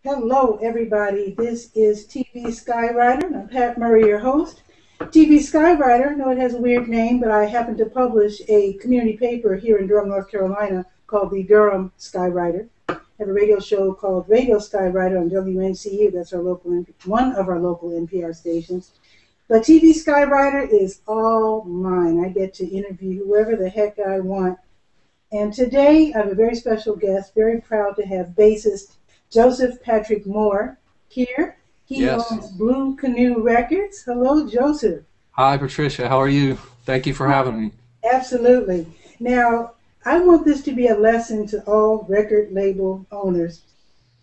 Hello, everybody. This is TV Skywriter, and I'm Pat Murray, your host. TV Skywriter, no, it has a weird name, but I happen to publish a community paper here in Durham, North Carolina called the Durham Skywriter. I have a radio show called Radio Skywriter on WNCU. That's one of our local NPR stations. But TV Skywriter is all mine. I get to interview whoever the heck I want. And today I have a very special guest, very proud to have bassist Joseph Patrick Moore here. He Yes. owns Blue Canoe Records. Hello, Joseph. Hi, Patricia. How are you? Thank you for having me. Absolutely. Now, I want this to be a lesson to all record label owners.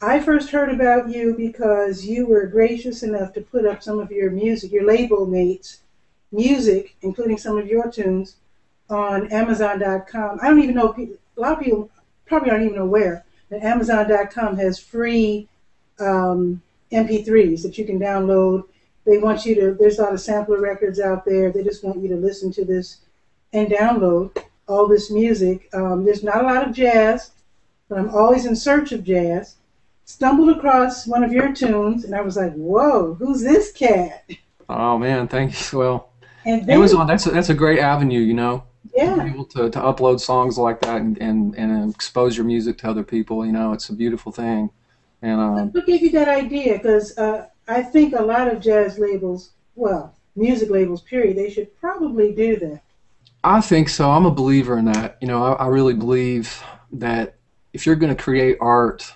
I first heard about you because you were gracious enough to put up some of your music, your label mates' music, including some of your tunes, on Amazon.com. I don't even know, a lot of people probably aren't even aware that Amazon.com has free MP3s that you can download. They want you to, there's a lot of sampler records out there. They just want you to listen to this and download all this music. There's not a lot of jazz, but I'm always in search of jazz. Stumbled across one of your tunes, and I was like, whoa, who's this cat? Oh man, thank you. Well, And then, Amazon, that's a great avenue, to be yeah, able to upload songs like that and expose your music to other people. It's a beautiful thing. And what gave you that idea? Because I think a lot of jazz labels, well, music labels, period, they should probably do that. I think so. I'm a believer in that. I really believe that if you're going to create art,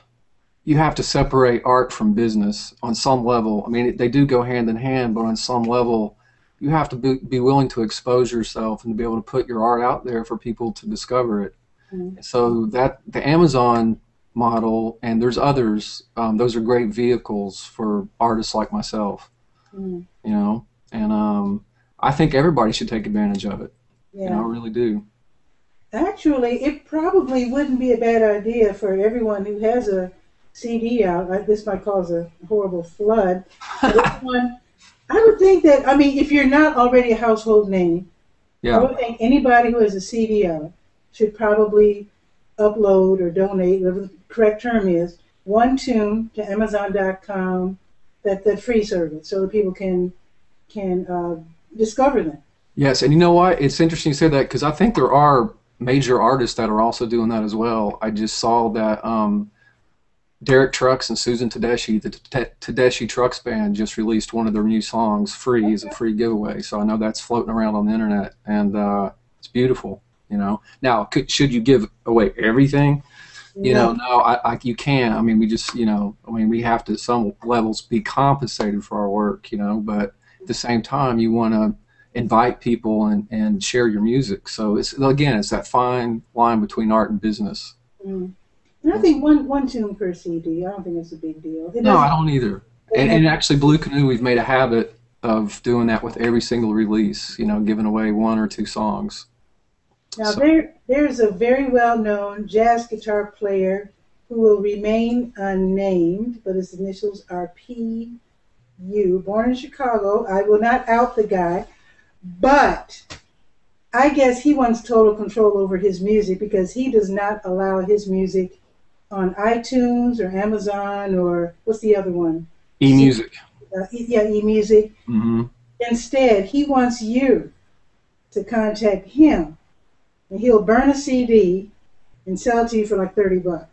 you have to separate art from business on some level. I mean, they do go hand in hand, but on some level, you have to be willing to expose yourself and to be able to put your art out there for people to discover it. Mm. So that the Amazon model, and there's others, those are great vehicles for artists like myself, Mm. you know, and I think everybody should take advantage of it. I Yeah. really do. Actually, it probably wouldn't be a bad idea for everyone who has a CD out. This might cause a horrible flood. But everyone, I would think that, I mean, if you're not already a household name, I Yeah. would think anybody who has a CD out should probably upload or donate, whatever the correct term is, one tune to Amazon.com, that free service, so that people can discover them. Yes, and you know what? It's interesting you say that because I think there are major artists that are also doing that as well. I just saw that Derek Trucks and Susan Tedeschi, the Tedeschi Trucks Band, just released one of their new songs free as a free giveaway. So I know that's floating around on the internet, and it's beautiful. Now should you give away everything? No, No, you can't. I mean, we just, we have to, at some levels, be compensated for our work, but at the same time, you want to invite people and share your music. So it's that fine line between art and business. mm. And I think one tune per CD. I don't think it's a big deal. It No, I doesn't. don't either. Doesn't And, have and actually, Blue Canoe, we've made a habit of doing that with every single release, giving away one or two songs. Now So, there's a very well-known jazz guitar player who will remain unnamed, but his initials are P.U. Born in Chicago. I will not out the guy, but I guess he wants total control over his music because he does not allow his music on iTunes or Amazon or what's the other one? C- e-music. yeah, eMusic. Hmm. Instead, he wants you to contact him, and he'll burn a CD and sell it to you for like $30.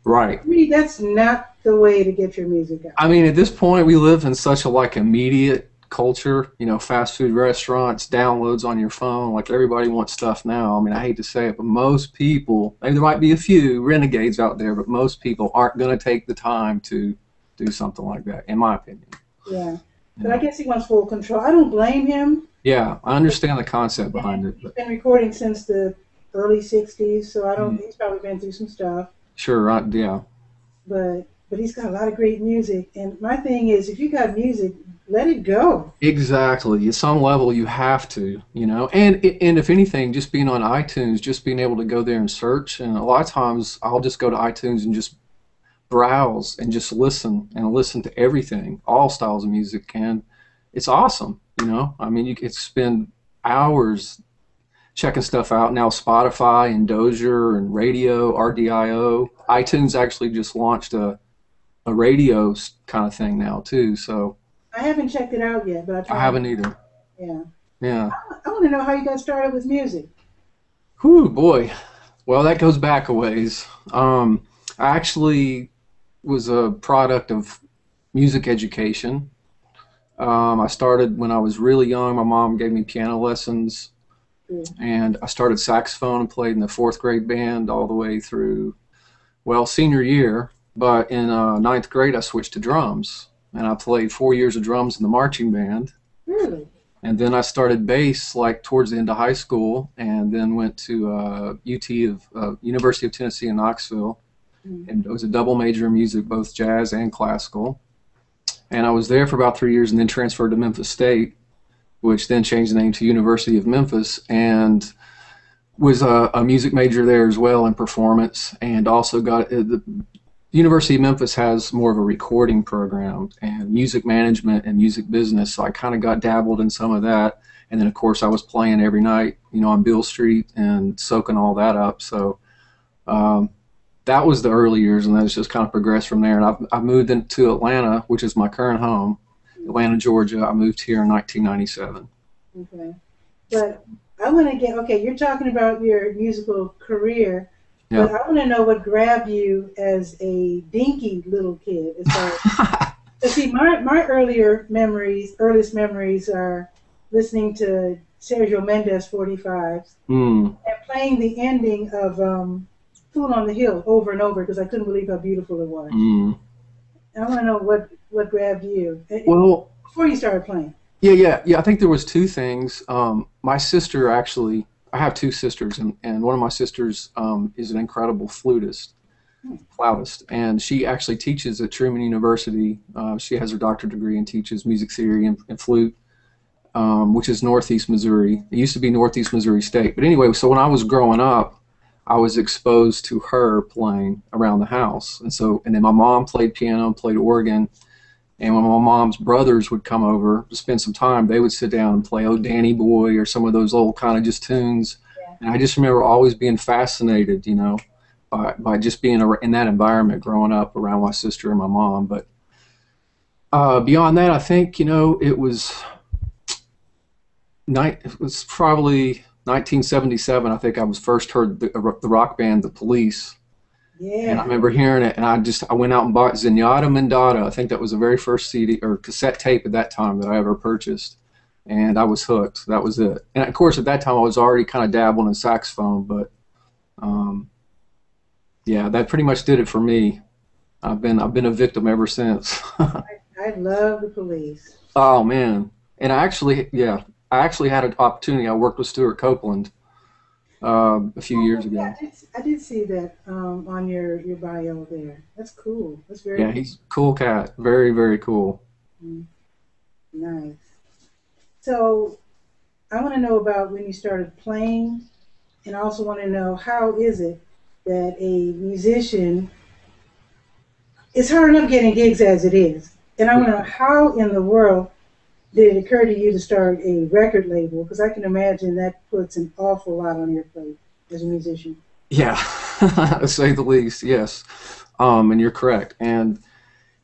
Right. To me, that's not the way to get your music out. I mean, at this point, we live in such a immediate culture. Fast food restaurants, downloads on your phone. Like everybody wants stuff now. I mean, I hate to say it, but most people, maybe there might be a few renegades out there, but most people aren't going to take the time to do something like that, in my opinion. Yeah, but I Yeah, guess he wants full control. I don't blame him. yeah, I understand the concept behind And it, he's but been recording since the early '60s, so I don't. mm, He's probably been through some stuff, sure, yeah, but he's got a lot of great music. And my thing is, if you got music, let it go. exactly. At some level, you have to, and if anything, just being on iTunes, just being able to go there and search, and a lot of times I'll just go to iTunes and just browse and just listen to everything, all styles of music, and it's awesome. I mean, you could spend hours checking stuff out now. Spotify and Dozier and Radio, RDIO, iTunes actually just launched a radio kind of thing now too. So I haven't checked it out yet, but I I plan. haven't either. Yeah. Yeah. I want to know how you got started with music. Whew, boy. Well, that goes back a ways. I actually was a product of music education. I started when I was really young. My mom gave me piano lessons, Mm. and I started saxophone and played in the fourth grade band all the way through, well, senior year. But in ninth grade, I switched to drums, and I played 4 years of drums in the marching band. Really? And then I started bass like towards the end of high school, and then went to UT of University of Tennessee in Knoxville, Mm. and it was a double major in music, both jazz and classical. And I was there for about 3 years, and then transferred to Memphis State, which then changed the name to University of Memphis, and was a music major there as well in performance, and also got the University of Memphis has more of a recording program and music management and music business, so I kind of got dabbled in some of that. And then, of course, I was playing every night, on Beale Street and soaking all that up. So um, that was the early years, and then it's just kind of progressed from there. And I moved into Atlanta, which is my current home, Atlanta, Georgia. I moved here in 1997. Okay. But I want to get, okay, you're talking about your musical career, but Yeah. I want to know what grabbed you as a dinky little kid. As far as, see, my earliest memories are listening to Sergio Mendes 45s Mm, and playing the ending of Fool on the Hill over and over because I couldn't believe how beautiful it was. mm. I want to know what grabbed you Well, before you started playing. yeah. I think there was two things. My sister actually, I have two sisters, and one of my sisters is an incredible flautist, and she actually teaches at Truman University. She has her doctorate degree and teaches music theory and flute, which is Northeast Missouri. It used to be Northeast Missouri State, but anyway. So when I was growing up, I was exposed to her playing around the house, and then my mom played piano and played organ. And when my mom's brothers would come over to spend some time, they would sit down and play "Oh Danny Boy" or some of those old kind of just tunes. Yeah. And I just remember always being fascinated, by just being in that environment growing up around my sister and my mom. But beyond that, I think it was probably 1977. I think I was first heard the rock band The Police. And I Yeah. remember hearing it, and I went out and bought Zenyatta Mendata. I think that was the very first CD or cassette tape at that time that I ever purchased, and I was hooked. That was it. And of course, at that time, I was already kind of dabbling in saxophone, but um, yeah, that pretty much did it for me. I've been a victim ever since. I love the Police. Oh man, and I actually had an opportunity. I worked with Stuart Copeland a few years Yeah, ago. I did see that on your bio there. That's cool. That's very Yeah, he's a cool cat. Very, very cool. mm, nice. So I want to know about when you started playing, and I also want to know how is it that a musician, it's hard enough getting gigs as it is, and I want to know how in the world did it occur to you to start a record label? Because I can imagine that puts an awful lot on your plate as a musician. Yeah, to say the least, yes. And you're correct. And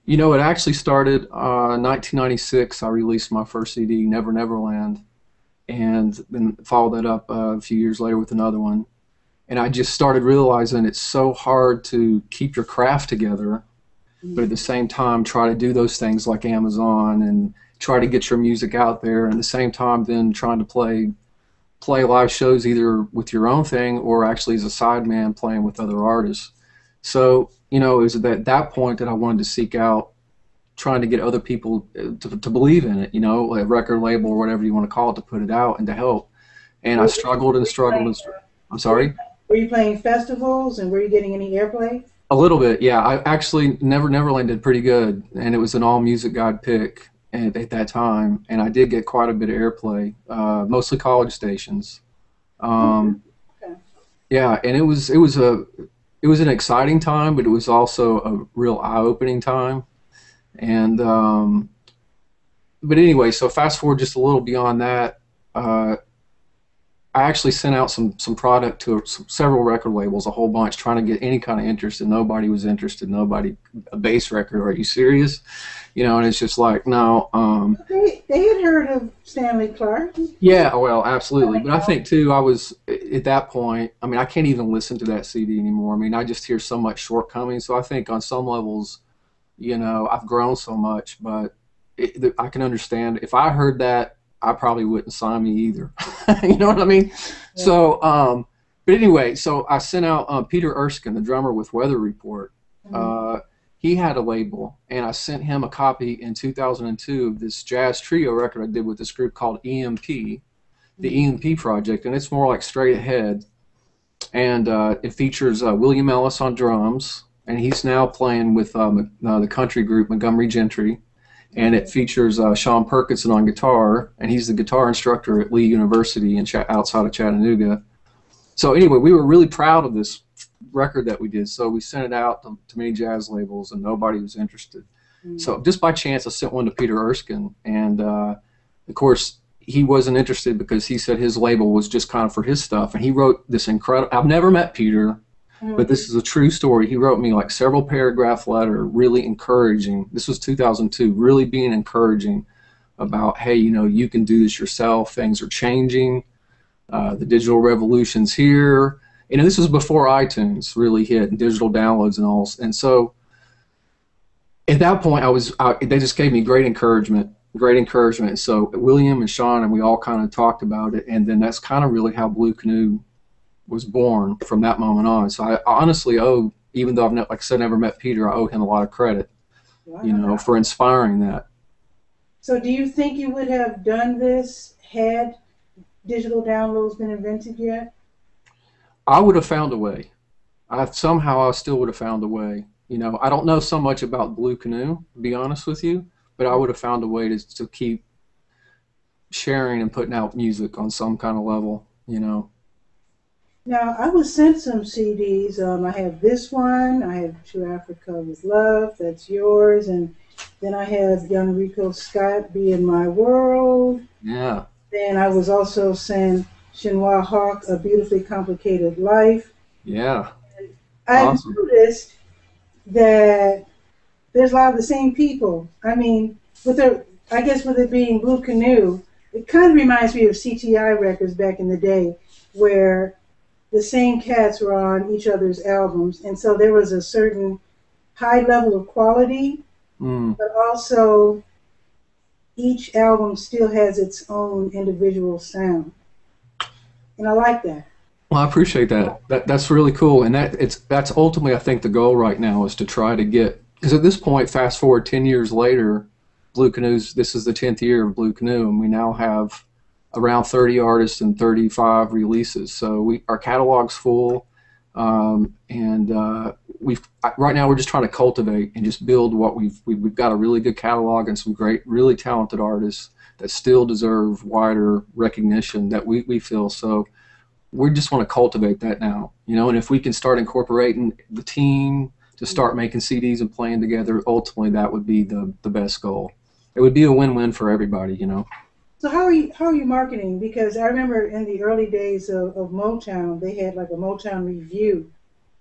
it actually started 1996. I released my first CD, Never Neverland, and then followed that up a few years later with another one. And I just started realizing it's so hard to keep your craft together, but at the same time try to do those things like Amazon and try to get your music out there, and at the same time then trying to play live shows either with your own thing or actually as a sideman playing with other artists. So, it was at that point that I wanted to seek out trying to get other people to believe in it, a record label or whatever you want to call it, to put it out and to help. And I Were, struggled and were you struggled playing, and I'm sorry? were you playing festivals and were you getting any airplay? A little bit, yeah. I actually Neverland did pretty good, and it was an all music guide pick at that time, and I did get quite a bit of airplay, mostly college stations. Okay. Um, Okay. yeah, and it was an exciting time, but it was also a real eye-opening time. And but anyway, so fast forward just a little beyond that, uh, I actually sent out some product to several record labels, a whole bunch, trying to get any kind of interest, and nobody was interested. Nobody, a bass record? Are you serious? You know, and it's just like, no. They had heard of Stanley Clarke. Yeah, well, absolutely. But I think too, I was at that point. I mean, I can't even listen to that CD anymore. I mean, I just hear so much shortcomings. So I think on some levels, you know, I've grown so much, but I can understand if I heard that, I probably wouldn't sign me either. You know what I mean? Yeah. So, but anyway, so I sent out Peter Erskine, the drummer with Weather Report. He had a label, and I sent him a copy in 2002 of this jazz trio record I did with this group called EMP, the EMP Project, and it's more like straight ahead. And it features William Ellis on drums, and he's now playing with the country group Montgomery Gentry. And it features Sean Perkinson on guitar, and he's the guitar instructor at Lee University outside of Chattanooga. So anyway, we were really proud of this record that we did, so we sent it out to many jazz labels, and nobody was interested. So just by chance, I sent one to Peter Erskine, and of course, he wasn't interested because he said his label was just kind of for his stuff, and he wrote this incredible. I've never met Peter, but this is a true story. He wrote me like several paragraph letter, really encouraging. This was 2002, really being encouraging about, hey, you know, you can do this yourself. Things are changing. The digital revolution's here. You know, this was before iTunes really hit and digital downloads and all. And so at that point, they just gave me great encouragement. So William and Sean and we all kind of talked about it, and then that's kind of really how Blue Canoe was born from that moment on. So I honestly owe, even though I've like I said, never met Peter, I owe him a lot of credit, you know, for inspiring that. So do you think you would have done this had digital downloads been invented yet? I would have found a way. Somehow I still would have found a way. You know, I don't know so much about Blue Canoe, to be honest with you, but I would have found a way to keep sharing and putting out music on some kind of level, you know. Now, I was sent some CDs. I have this one. I have To Africa with Love. That's yours. And then I have Young Rico Scott, Be in My World. Yeah. Then I was also sent Chinois Hawk, A Beautifully Complicated Life. Yeah. I've noticed that there's a lot of the same people. I mean, I guess with it being Blue Canoe, it kind of reminds me of CTI records back in the day, where the same cats were on each other's albums, and so there was a certain high level of quality, but also each album still has its own individual sound, and I like that. Well, I appreciate that. That's really cool, and that's ultimately, I think, the goal right now is to try to get, because at this point, fast forward 10 years later, this is the 10th year of Blue Canoe, and we now have around 30 artists and 35 releases. So our catalog's full, and right now we're just trying to cultivate and just build what we've got a really good catalog and some great, really talented artists that still deserve wider recognition that we feel. So we just want to cultivate that now, you know. And if we can start incorporating the team to start making CDs and playing together, ultimately that would be the best goal. It would be a win-win for everybody, you know. So how are you marketing? Because I remember in the early days of Motown, they had like a Motown Review,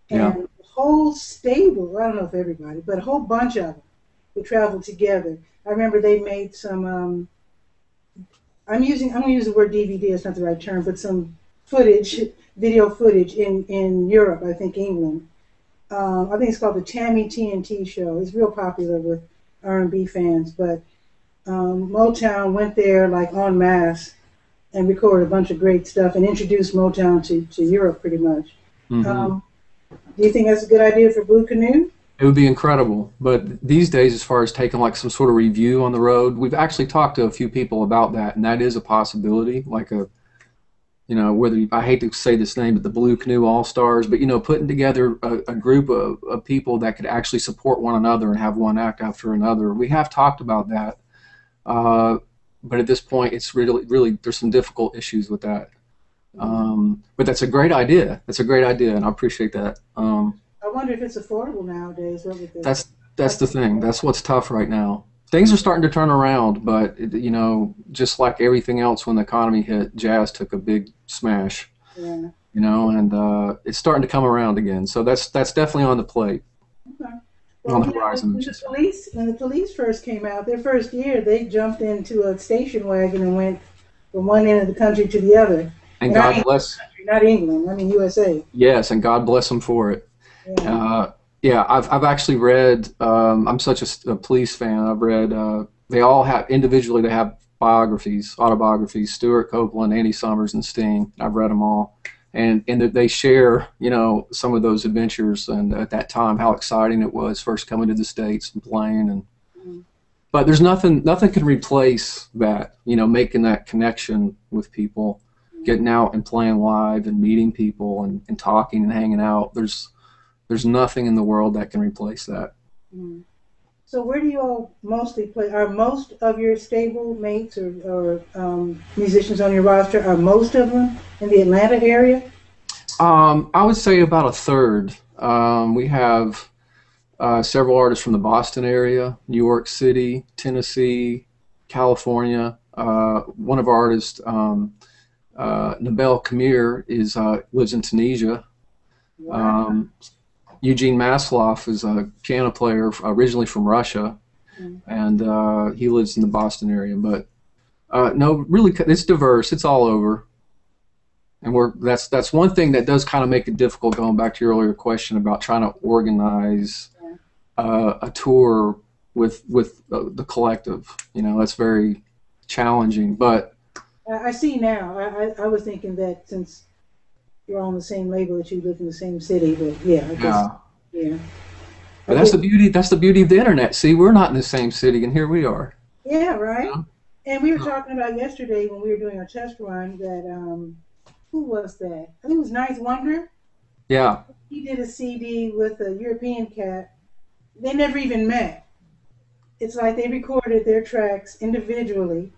and the whole stable, I don't know if everybody, but a whole bunch of them would travel together. I remember they made some, I'm going to use the word DVD, it's not the right term, but some video footage in Europe, I think England. I think it's called the Tammy TNT Show. It's real popular with R&B fans, but Motown went there like en masse and recorded a bunch of great stuff and introduced Motown to Europe pretty much. Do you think that's a good idea for Blue Canoe? It would be incredible, but these days, as far as taking like some sort of review on the road, we've actually talked to a few people about that, and that is a possibility, like you know, I hate to say this name, but the Blue Canoe All-Stars, but, you know, putting together a group of people that could actually support one another and have one act after another. We have talked about that. But at this point, it's really there's some difficult issues with that. But that's a great idea. That's a great idea, and I appreciate that. I wonder if it's affordable nowadays. That's the thing. That's what's tough right now. things are starting to turn around, but you know, just like everything else, when the economy hit, jazz took a big smash. Yeah. You know, and it's starting to come around again. So that's definitely on the plate, Okay. on Well, the you know, horizon. I should say. when the police first came out, their first year, they jumped into a station wagon and went from one end of the country to the other. And And I God mean bless. country, not England. I mean USA. Yes, and God bless them for it. Yeah. Yeah, I've actually read. I'm such a police fan. I've read. They all have individually. They have biographies, autobiographies. Stuart Copeland, Andy Summers, and Sting. I've read them all, and that they share, you know, some of those adventures, and at that time how exciting it was first coming to the States and playing. And Mm. but there's nothing can replace that. You know, making that connection with people, getting out and playing live and meeting people and talking and hanging out. There's nothing in the world that can replace that. Mm. So where do you all mostly play? Are most of your stable mates or musicians on your roster, are most of them in the Atlanta area? I would say about a third. We have several artists from the Boston area, New York City, Tennessee, California. One of our artists, Nabel Kamir, lives in Tunisia. Wow. Eugene Masloff is a piano player originally from Russia, Mm. and he lives in the Boston area. But no, really, it's diverse. It's all over, and that's one thing that does kind of make it difficult. Going back to your earlier question about trying to organize a tour with the collective, you know, that's very challenging. But I see now. I was thinking that since you're on the same label that you live in the same city, but yeah, I guess, yeah. But that's the beauty. That's the beauty of the internet. See, we're not in the same city, and here we are. Yeah, right. You know? And we were talking about yesterday when we were doing our test run that who was that? I think it was Ninth Wonder. Yeah. He did a CD with a European cat. They never even met. It's like they recorded their tracks individually,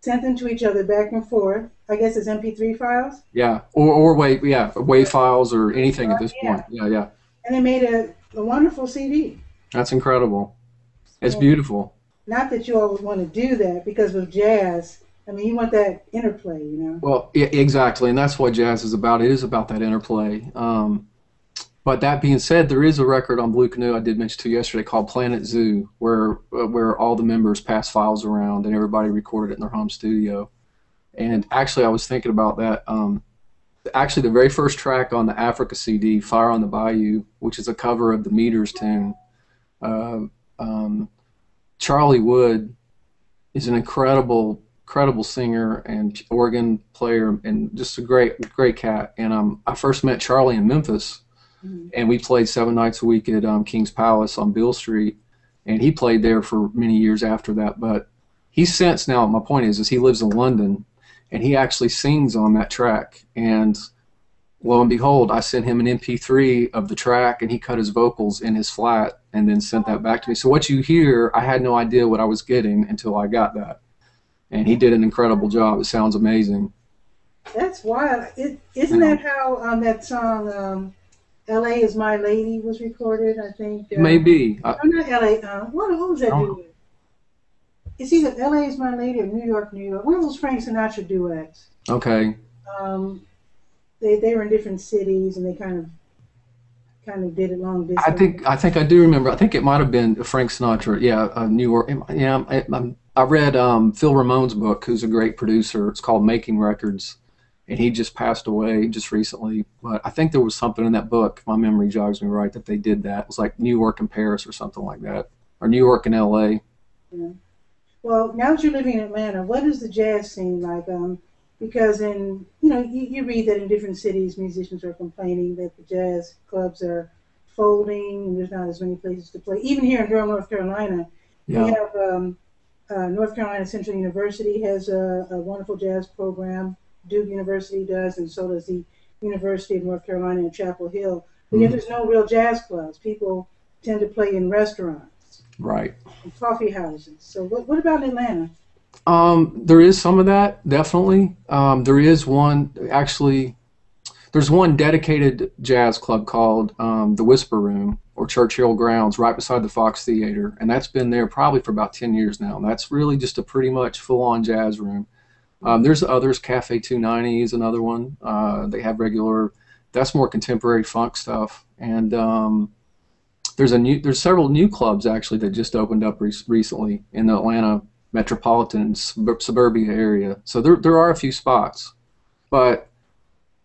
sent them to each other back and forth. I guess it's MP3 files. Yeah. Or WAV files or anything at this point. Yeah. And they made a wonderful CD. That's incredible. It's Yeah. beautiful. Not that you always want to do that, because with jazz, I mean, you want that interplay, you know. Well, yeah, exactly, and that's what jazz is about. It is about that interplay. But that being said, there is a record on Blue Canoe I did mention to you yesterday called Planet Zoo, where all the members pass files around and everybody recorded it in their home studio. And actually, I was thinking about that. Actually, the very first track on the Africa CD, Fire on the Bayou, which is a cover of the Meters tune, Charlie Wood is an incredible singer and organ player and just a great cat. And I first met Charlie in Memphis, and we played 7 nights a week at King's Palace on Beale Street, and he played there for many years after that. But he's since now, my point is he lives in London, and he actually sings on that track. And lo and behold, I sent him an MP3 of the track, and he cut his vocals in his flat and then sent that back to me. So what you hear, I had no idea what I was getting until I got that. And he did an incredible job. It sounds amazing. That's wild. Isn't that how that song "L.A. Is My Lady" was recorded? I think. Maybe. I'm not L.A. What was that duet? It's either "L.A. Is My Lady" or "New York, New York." One of those Frank Sinatra duets. Okay. They were in different cities, and they kind of did it long distance. I think I do remember. I think it might have been Frank Sinatra. Yeah, New York. Yeah, I read Phil Ramone's book, who's a great producer. It's called Making Records, and he just passed away just recently. But I think there was something in that book, if my memory jogs me right, that they did that. It was like New York and Paris or something like that, or New York and L.A. Yeah. Well, now that you're living in Atlanta, what is the jazz scene like? Because you read that in different cities, musicians are complaining that the jazz clubs are folding and there's not as many places to play. Even here in Durham, North Carolina, we have North Carolina Central University has a wonderful jazz program. Duke University does, and so does the University of North Carolina in Chapel Hill. But yet there's no real jazz clubs. People tend to play in restaurants, right, and coffee houses. So what about Atlanta? There is some of that, definitely. There is one, actually, there's one dedicated jazz club called the Whisper Room, or Churchill Grounds, right beside the Fox Theater, and that's been there probably for about 10 years now. And that's really just a pretty much full-on jazz room. There's others. Cafe 290 is another one. They have regular. That's more contemporary funk stuff. And there's several new clubs actually that just opened up recently in the Atlanta metropolitan suburbia area. So there are a few spots. But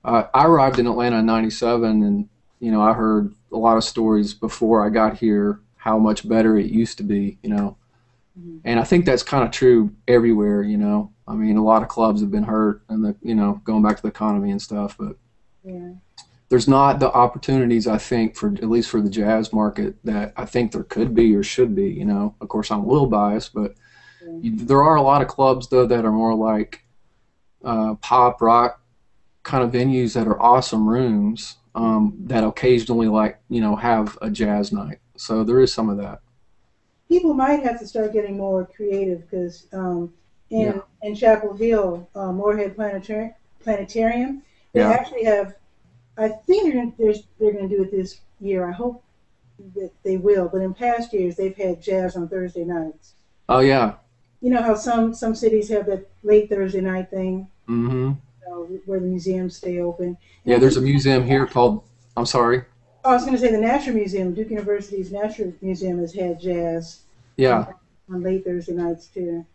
I arrived in Atlanta in '97, and I heard a lot of stories before I got here how much better it used to be. And I think that's kind of true everywhere. I mean, a lot of clubs have been hurt, and going back to the economy and stuff. But yeah, there's not the opportunities, I think, for at least for the jazz market that I think there could be or should be. Of course, I'm a little biased, but there are a lot of clubs though that are more like pop rock kind of venues that are awesome rooms that occasionally have a jazz night. So there is some of that. People might have to start getting more creative because in Chapel Hill, Moorhead Planetarium, they actually have. I think they're going to do it this year. I hope that they will. But in past years, they've had jazz on Thursday nights. Oh yeah. You know how some cities have that late Thursday night thing. Mm-hmm. Where the museums stay open. Yeah, there's a museum here called. I'm sorry. I was going to say the Nashua Museum, Duke University's Nashua Museum, has had jazz. Yeah. On late Thursday nights too.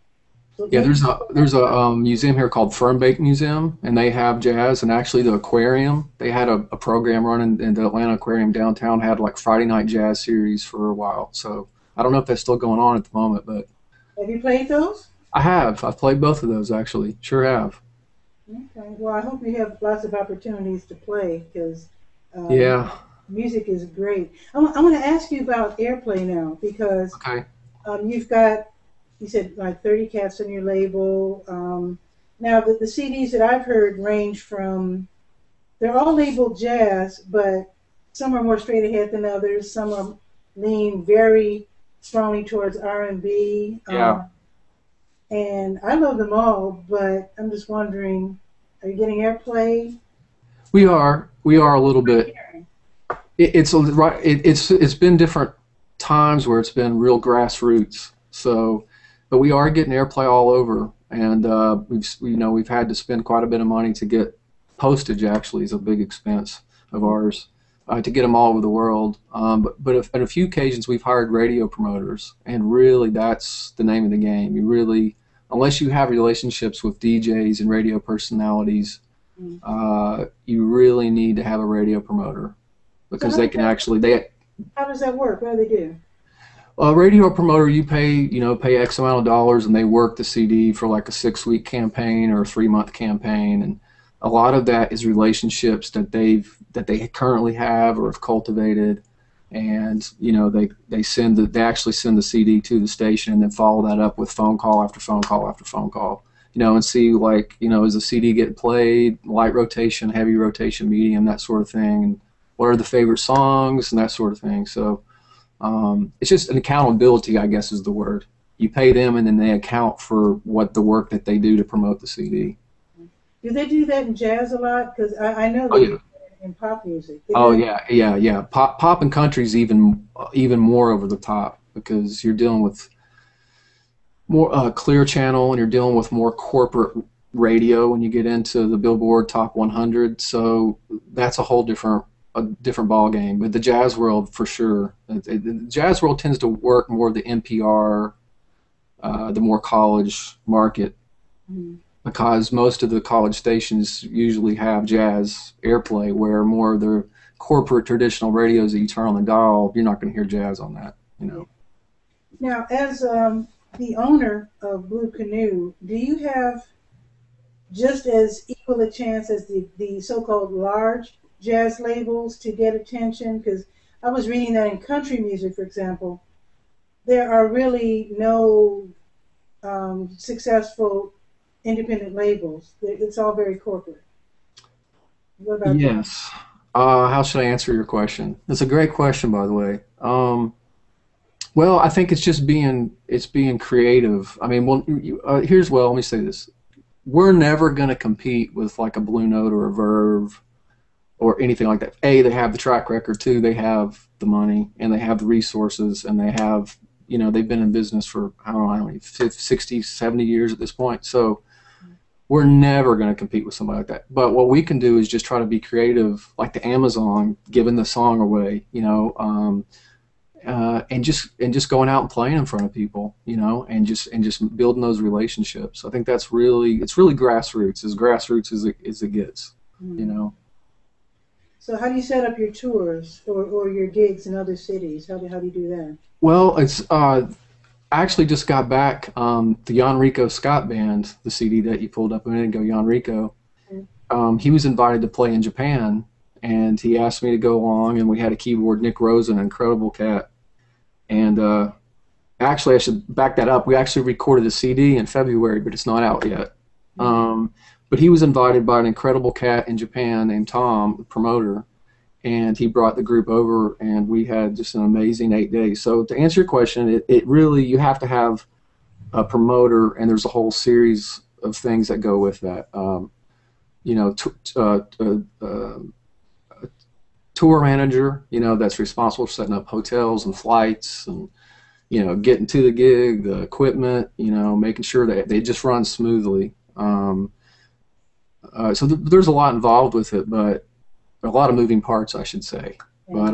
So yeah, there's a museum here called Fernbake Museum, and they have jazz. And actually, the aquarium, they had a program running in the Atlanta Aquarium downtown, had like Friday night jazz series for a while. So I don't know if that's still going on at the moment, but. Have you played those? I have. I've played both of those actually. Sure have. Okay. Well, I hope you have lots of opportunities to play because music is great. I want to ask you about airplay now because you said like 30 cats on your label. Now the CDs that I've heard range from, they're all labeled jazz, but some are more straight ahead than others. Some are lean very strongly towards R&B. And I love them all, but I'm just wondering, are you getting airplay? We are a little bit. It's been different times where it's been real grassroots. So, but we are getting airplay all over, and we've had to spend quite a bit of money to get postage. Actually, is a big expense of ours to get them all over the world. But on a few occasions we've hired radio promoters, and really that's the name of the game. You really, unless you have relationships with DJs and radio personalities, you really need to have a radio promoter because they can actually. How does that work? What do they do? A radio promoter, you pay X amount of dollars, and they work the CD for like a 6-week campaign or a 3-month campaign, and a lot of that is relationships that they currently have or have cultivated, and they actually send the CD to the station and then follow that up with phone call after phone call after phone call, and see is the CD getting played, light rotation, heavy rotation, medium, that sort of thing, and what are the favorite songs and that sort of thing. So it's just an accountability, I guess is the word. You pay them and then they account for what the work that they do to promote the CD. Do they do that in jazz a lot? Because I know they do that in pop music. Yeah. Pop and country's even more over the top because you're dealing with more clear channel and you're dealing with more corporate radio when you get into the Billboard Top 100. So that's a whole different ball game. But the jazz world, for sure, the jazz world tends to work more the NPR, the more college market. Mm-hmm. Because most of the college stations usually have jazz airplay, where more of the corporate traditional radios that you turn on the dial, you're not going to hear jazz on that. Now, as the owner of Blue Canoe, do you have just as equal a chance as the so-called large jazz labels to get attention? Because I was reading that in country music, for example, there are really no successful independent labels. It's all very corporate. What about you? How should I answer your question? It's a great question, by the way. Well, I think it's just being creative. I mean, let me say this: we're never going to compete with like a Blue Note or a Verve or anything like that. A, they have the track record. Two, they have the money and they have the resources, and they have, they've been in business for, I don't know how many, 50, 60, 70 years at this point. So we're never going to compete with somebody like that. But what we can do is just try to be creative, like the Amazon giving the song away, and just going out and playing in front of people, and just building those relationships. I think it's really grassroots, as grassroots as it gets, So how do you set up your tours or your gigs in other cities? How do you do that? Well, I actually just got back the Jan Rico Scott Band, the CD that you pulled up a minute ago, Jan Rico. He was invited to play in Japan, and he asked me to go along, and we had a keyboard, Nick Rosen, an incredible cat. And actually, I should back that up. We actually recorded a CD in February, but it's not out yet. But he was invited by an incredible cat in Japan named Tom, the promoter, and he brought the group over, and we had just an amazing 8 days. So to answer your question, it really, you have to have a promoter, and there's a whole series of things that go with that. Tour manager, that's responsible for setting up hotels and flights and, getting to the gig, the equipment, making sure that they just run smoothly. So there's a lot involved with it, but a lot of moving parts, I should say. But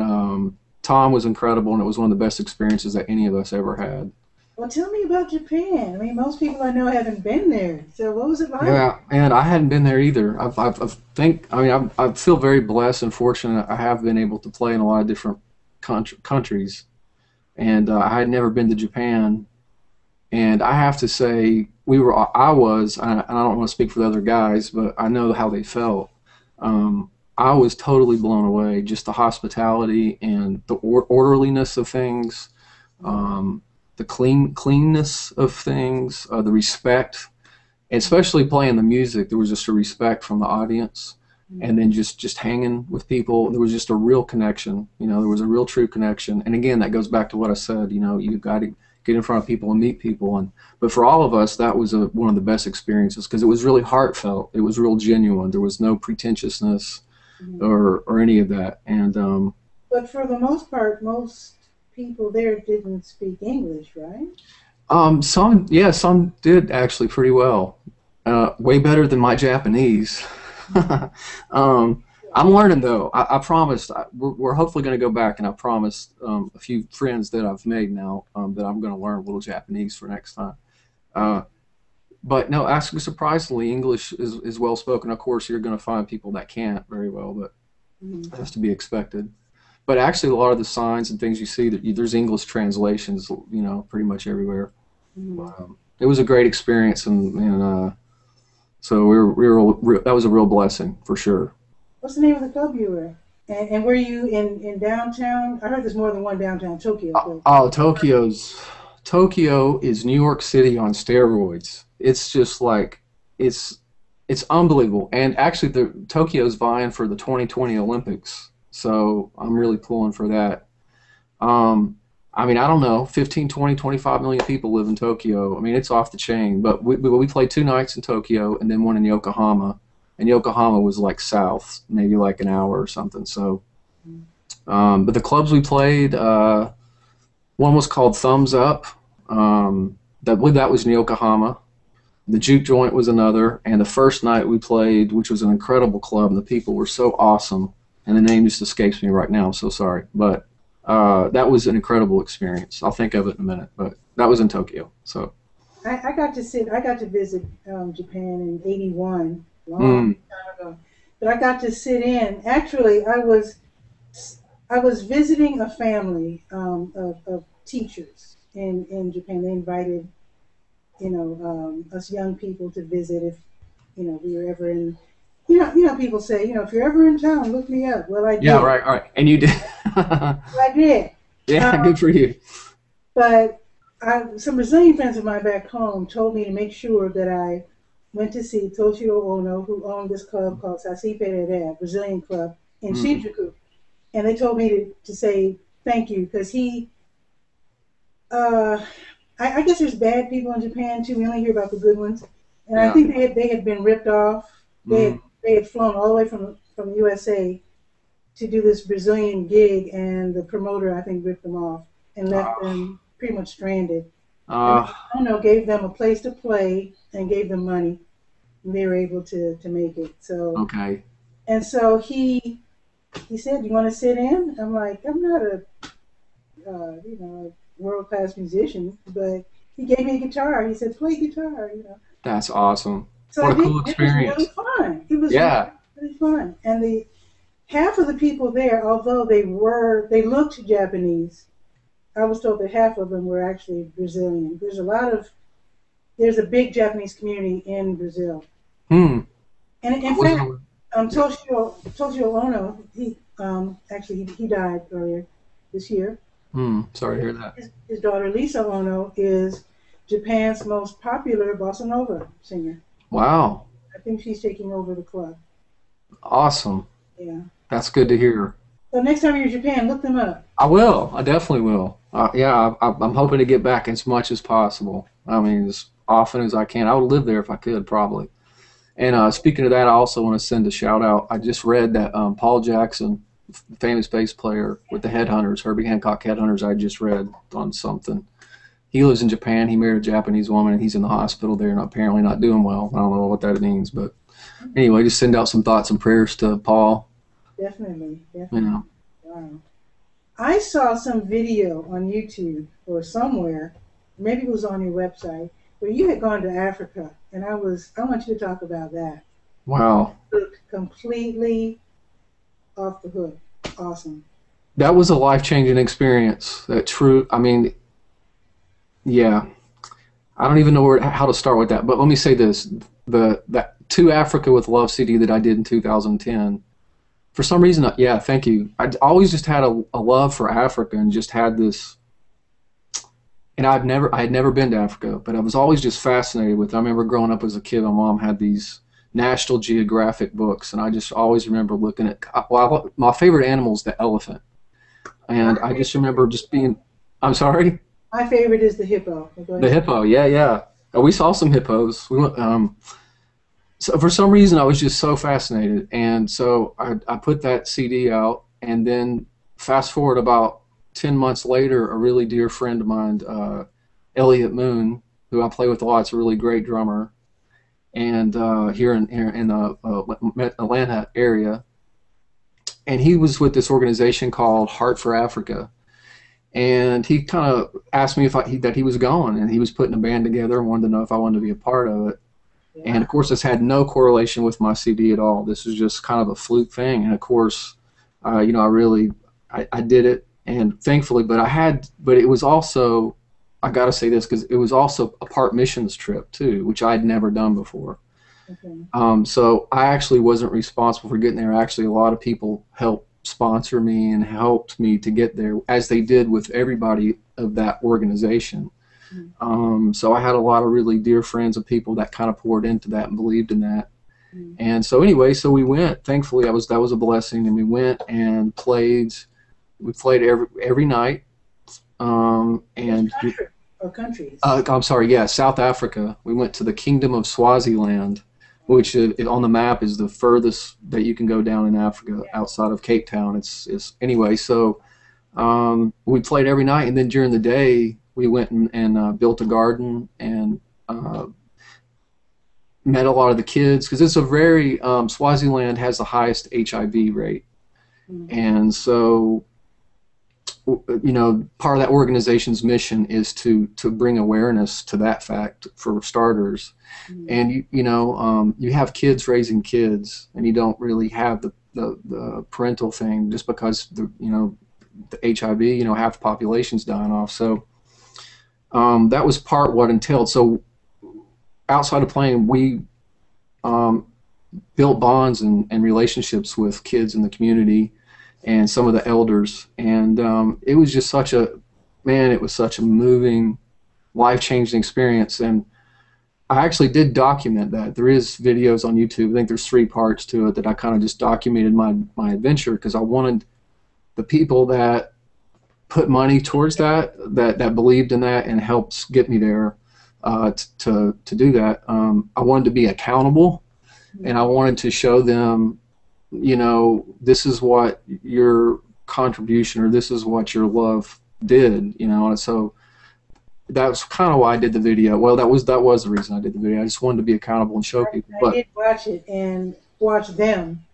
Tom was incredible, and it was one of the best experiences that any of us ever had. Well, tell me about Japan. I mean, most people I know haven't been there. So what was it like? Yeah, and I hadn't been there either. I feel very blessed and fortunate. I have been able to play in a lot of different countries, and I had never been to Japan. And I have to say, and I don't want to speak for the other guys, but I know how they felt. I was totally blown away. Just the hospitality and the orderliness of things. The cleanness of things, the respect, and especially playing the music. There was just a respect from the audience, and then just hanging with people. There was just a real connection. There was a real true connection. And again, that goes back to what I said. You've got to get in front of people and meet people. But for all of us, that was one of the best experiences because it was really heartfelt. It was real genuine. There was no pretentiousness or any of that. And but for the most part, most people there didn't speak English, right? Some did actually pretty well. Way better than my Japanese. I'm learning though. I promised. We're hopefully going to go back, and I promised a few friends that I've made now that I'm going to learn a little Japanese for next time. But no, actually, surprisingly, English is well spoken. Of course, you're going to find people that can't very well, but that's to be expected. But actually, a lot of the signs and things you see, there's English translations, pretty much everywhere. It was a great experience, and so that was a real blessing for sure. What's the name of the club you were at? And were you in downtown? I heard there's more than one downtown Tokyo. Tokyo is New York City on steroids. It's just like it's unbelievable. And actually, Tokyo's vying for the 2020 Olympics. So I'm really pulling for that. I don't know, 15, 20, 25 million people live in Tokyo. I mean, it's off the chain. But we played 2 nights in Tokyo and then one in Yokohama. And Yokohama was like south, maybe like an hour or something. So, but the clubs we played, one was called Thumbs Up. I believe that was in Yokohama. The Juke Joint was another. And the first night we played, which was an incredible club, and the people were so awesome. And the name just escapes me right now. I'm so sorry. But that was an incredible experience. I'll think of it in a minute. But that was in Tokyo. So I got to visit Japan in '81, long time ago. But I got to sit in. Actually, I was visiting a family of teachers in Japan. They invited us young people to visit if we were ever in. People say, if you're ever in town, look me up. Well, I did. Yeah, right. And you did. I did. Yeah, good for you. But some Brazilian friends of mine back home told me to make sure that I went to see Toshiro Ono, who owned this club called Saci Pereira, Brazilian club in Shinjuku. And they told me to say thank you because I guess there's bad people in Japan too. We only hear about the good ones. And I think they had been ripped off. They had flown all the way from the USA to do this Brazilian gig, and the promoter, I think, ripped them off and left them pretty much stranded. And Ono gave them a place to play and gave them money, and they were able to make it. So okay. And so he said, "You want to sit in?" I'm like, "I'm not a world class musician," but he gave me a guitar. He said, "Play guitar," you know. That's awesome. So what a cool experience. It was really fun. It was really fun. And the half of the people there, although they looked Japanese, I was told that half of them were actually Brazilian. There's a big Japanese community in Brazil. And in fact, Toshio Ono, he died earlier this year. Sorry to hear that. His daughter Lisa Ono is Japan's most popular bossa nova singer. Wow. I think she's taking over the club. Awesome. Yeah. That's good to hear. So next time you're in Japan, look them up. I will. I definitely will. I'm hoping to get back as much as possible. I mean, as often as I can. I would live there if I could, probably. And speaking of that, I also want to send a shout out. I just read that Paul Jackson, the famous bass player with the Headhunters, Herbie Hancock Headhunters, I just read on something. He lives in Japan. He married a Japanese woman, and he's in the hospital there and apparently not doing well. I don't know what that means. But anyway, just send out some thoughts and prayers to Paul. Definitely. You know. Wow. I saw some video on YouTube or somewhere, maybe it was on your website, where you had gone to Africa, and I want you to talk about that. Wow. You looked completely off the hook. Awesome. That was a life-changing experience. Yeah. I don't even know how to start with that, but let me say this. That To Africa with Love CD that I did in 2010, for some reason, yeah, thank you. I always just had a love for Africa and just had this, and I had never been to Africa, but I was always just fascinated with it. I remember growing up as a kid, my mom had these National Geographic books, and I just always remember looking at, my favorite animal is the elephant, and I just remember just being, I'm sorry? My favorite is the hippo. The hippo, yeah. We saw some hippos. We went, so for some reason, I was just so fascinated, and so I put that CD out, and then fast forward about 10 months later, a really dear friend of mine, Elliot Moon, who I play with a lot, is a really great drummer, and here in the Atlanta area, and he was with this organization called Heart for Africa, and he kind of asked me that he was going, and he was putting a band together and wanted to know if I wanted to be a part of it. Yeah. And of course, this had no correlation with my CD at all. This was just kind of a fluke thing. And of course, I did it, and thankfully, but it was also, I got to say this, because it was also a part missions trip too, which I had never done before. Okay. So I actually wasn't responsible for getting there. Actually, a lot of people helped sponsor me and helped me to get there, as they did with everybody of that organization. So I had a lot of really dear friends and people that kind of poured into that and believed in that. And so anyway, so we went. Thankfully, that was a blessing, and we went and played. We played every night. And countries? I'm sorry, yeah, South Africa. We went to the Kingdom of Swaziland, which on the map is the furthest that you can go down in Africa outside of Cape Town. It's anyway. So we played every night, and then during the day, we went and built a garden and met a lot of the kids, because it's a very, Swaziland has the highest HIV rate. And so, part of that organization's mission is to bring awareness to that fact, for starters. And you have kids raising kids, and you don't really have the parental thing, just because the HIV, half the population's dying off. So that was part what entailed. So outside of playing, we built bonds and relationships with kids in the community and some of the elders, and it was just such a moving, life-changing experience. And I actually did document that. There is videos on YouTube. I think there's 3 parts to it that I kind of just documented my adventure, because I wanted the people that put money towards that believed in that and helped get me there to do that. I wanted to be accountable, and I wanted to show them you know, this is what your contribution or this is what your love did, you know. And so that's kind of why I did the video. Well, that was the reason I did the video. I just wanted to be accountable and show people. I But did watch it and watch them,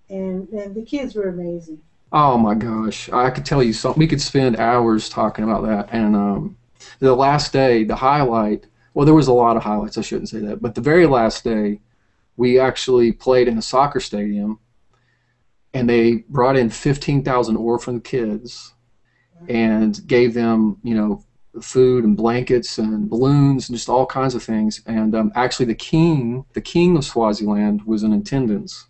and the kids were amazing. oh my gosh, I could tell you something. We could spend hours talking about that. And the last day, the highlight. Well, there was a lot of highlights. I shouldn't say that, but the very last day, we actually played in a soccer stadium, and they brought in 15,000 orphan kids and gave them, you know, food and blankets and balloons and just all kinds of things. And actually, the king of Swaziland was in attendance,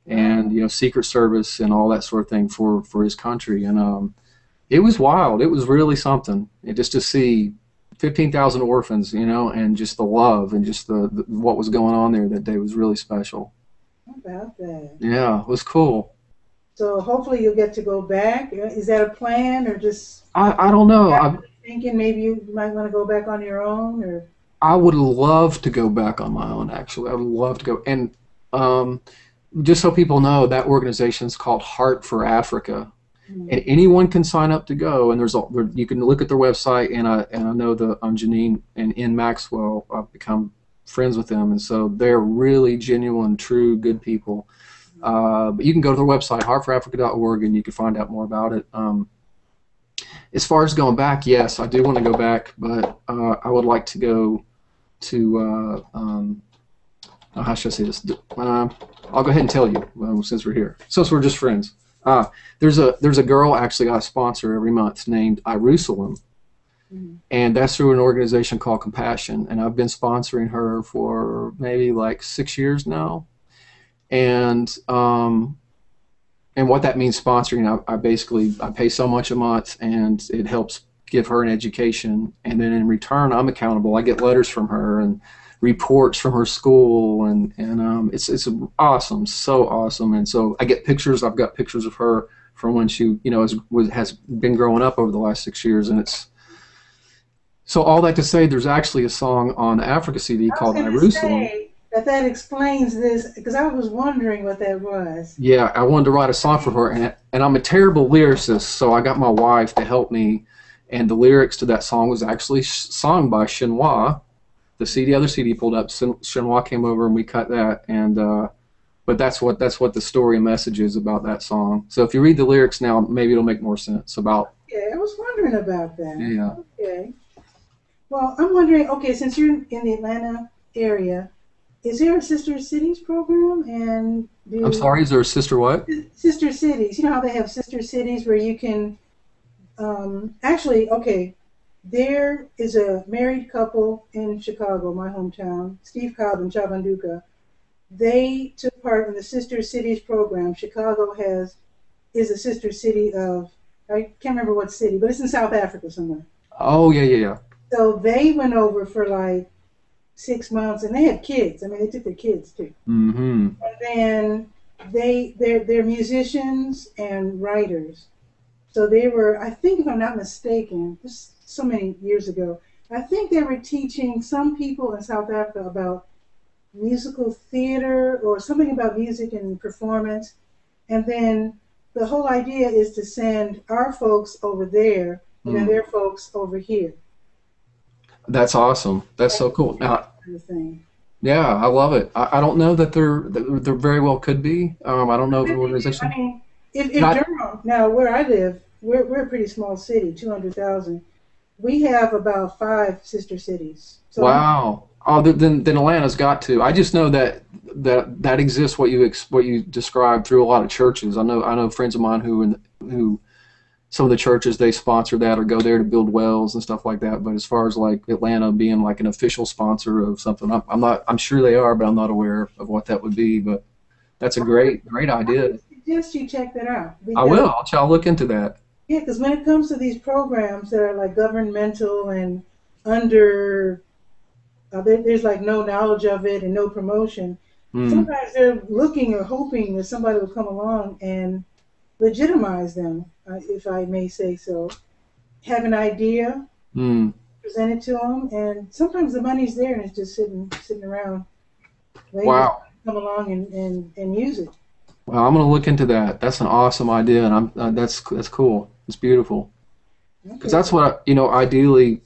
and you know, Secret Service and all that sort of thing for his country. And it was wild. It was really something. And just to see 15,000 orphans, you know, and just the love and just the what was going on there that day was really special. How about that? Yeah, it was cool. So hopefully you'll get to go back. Is that a plan, or just I don't know. thinking maybe you might want to go back on your own, or? I would love to go back on my own, actually. I would love to go. And just so people know, that organization is called Heart for Africa. And anyone can sign up to go. And you can look at their website. And I know Janine and Ian Maxwell. I've become friends with them. And so they're really genuine, true, good people. But you can go to their website, heartforafrica.org, and you can find out more about it. As far as going back, yes, I do want to go back, but I would like to go to, how should I say this? I'll go ahead and tell you since we're here, since we're just friends. There's a girl actually I sponsor every month named Jerusalem, and that's through an organization called Compassion, and I've been sponsoring her for maybe like 6 years now. And what that means sponsoring, I pay so much a month, and it helps give her an education, and then in return I'm accountable. I get letters from her and reports from her school, and it's awesome, so awesome. And so I get pictures. I've got pictures of her from when she, you know, has been growing up over the last 6 years, and it's so all that to say, there's actually a song on the Africa CD called Jerusalem. That explains this, because I was wondering what that was. Yeah, I wanted to write a song for her, and I'm a terrible lyricist, so I got my wife to help me, and the lyrics to that song was actually sung by Chinois. The other CD pulled up, Chinois came over and we cut that, and but that's what the story and message is about that song. So if you read the lyrics now, maybe it'll make more sense about. Yeah, I was wondering about that. Yeah. Okay. Well, I'm wondering. Okay, since you're in the Atlanta area, is there a Sister Cities program? And I'm sorry, is there a sister what? Sister Cities. You know how they have Sister Cities where you can actually, okay, there is a married couple in Chicago, my hometown, Steve Cobb and Chabanduka. They took part in the Sister Cities program. Chicago is a sister city of, I can't remember what city, but it's in South Africa somewhere. Oh, yeah. So they went over for like 6 months, and they had kids. I mean, they took their kids too. Mm-hmm. And then they're musicians and writers. So they were, I think if I'm not mistaken, this so many years ago, I think they were teaching some people in South Africa about musical theater or something about music and performance. And then the whole idea is to send our folks over there and then their folks over here. That's awesome. That's so cool. Now, yeah, I love it. I don't know that there very well could be. I don't know if the organization. I mean, if Durham, now where I live, we're a pretty small city, 200,000. We have about 5 sister cities. So wow. Oh, then Atlanta's got to. I just know that exists. What you described through a lot of churches. I know friends of mine who some of the churches, they sponsor that or go there to build wells and stuff like that. But as far as like Atlanta being like an official sponsor of something, I'm sure they are, but I'm not aware of what that would be. But that's a great idea. I suggest you check that out. I will. I'll look into that. Yeah, because when it comes to these programs that are like governmental and under, there's like no knowledge of it and no promotion. Sometimes they're looking or hoping that somebody will come along and legitimize them, if I may say so. Have an idea, present it to them, and sometimes the money's there and it's just sitting around. Wow. Come along and use it. Well, I'm gonna look into that. That's an awesome idea, and that's cool. It's beautiful because Okay, that's so what ideally,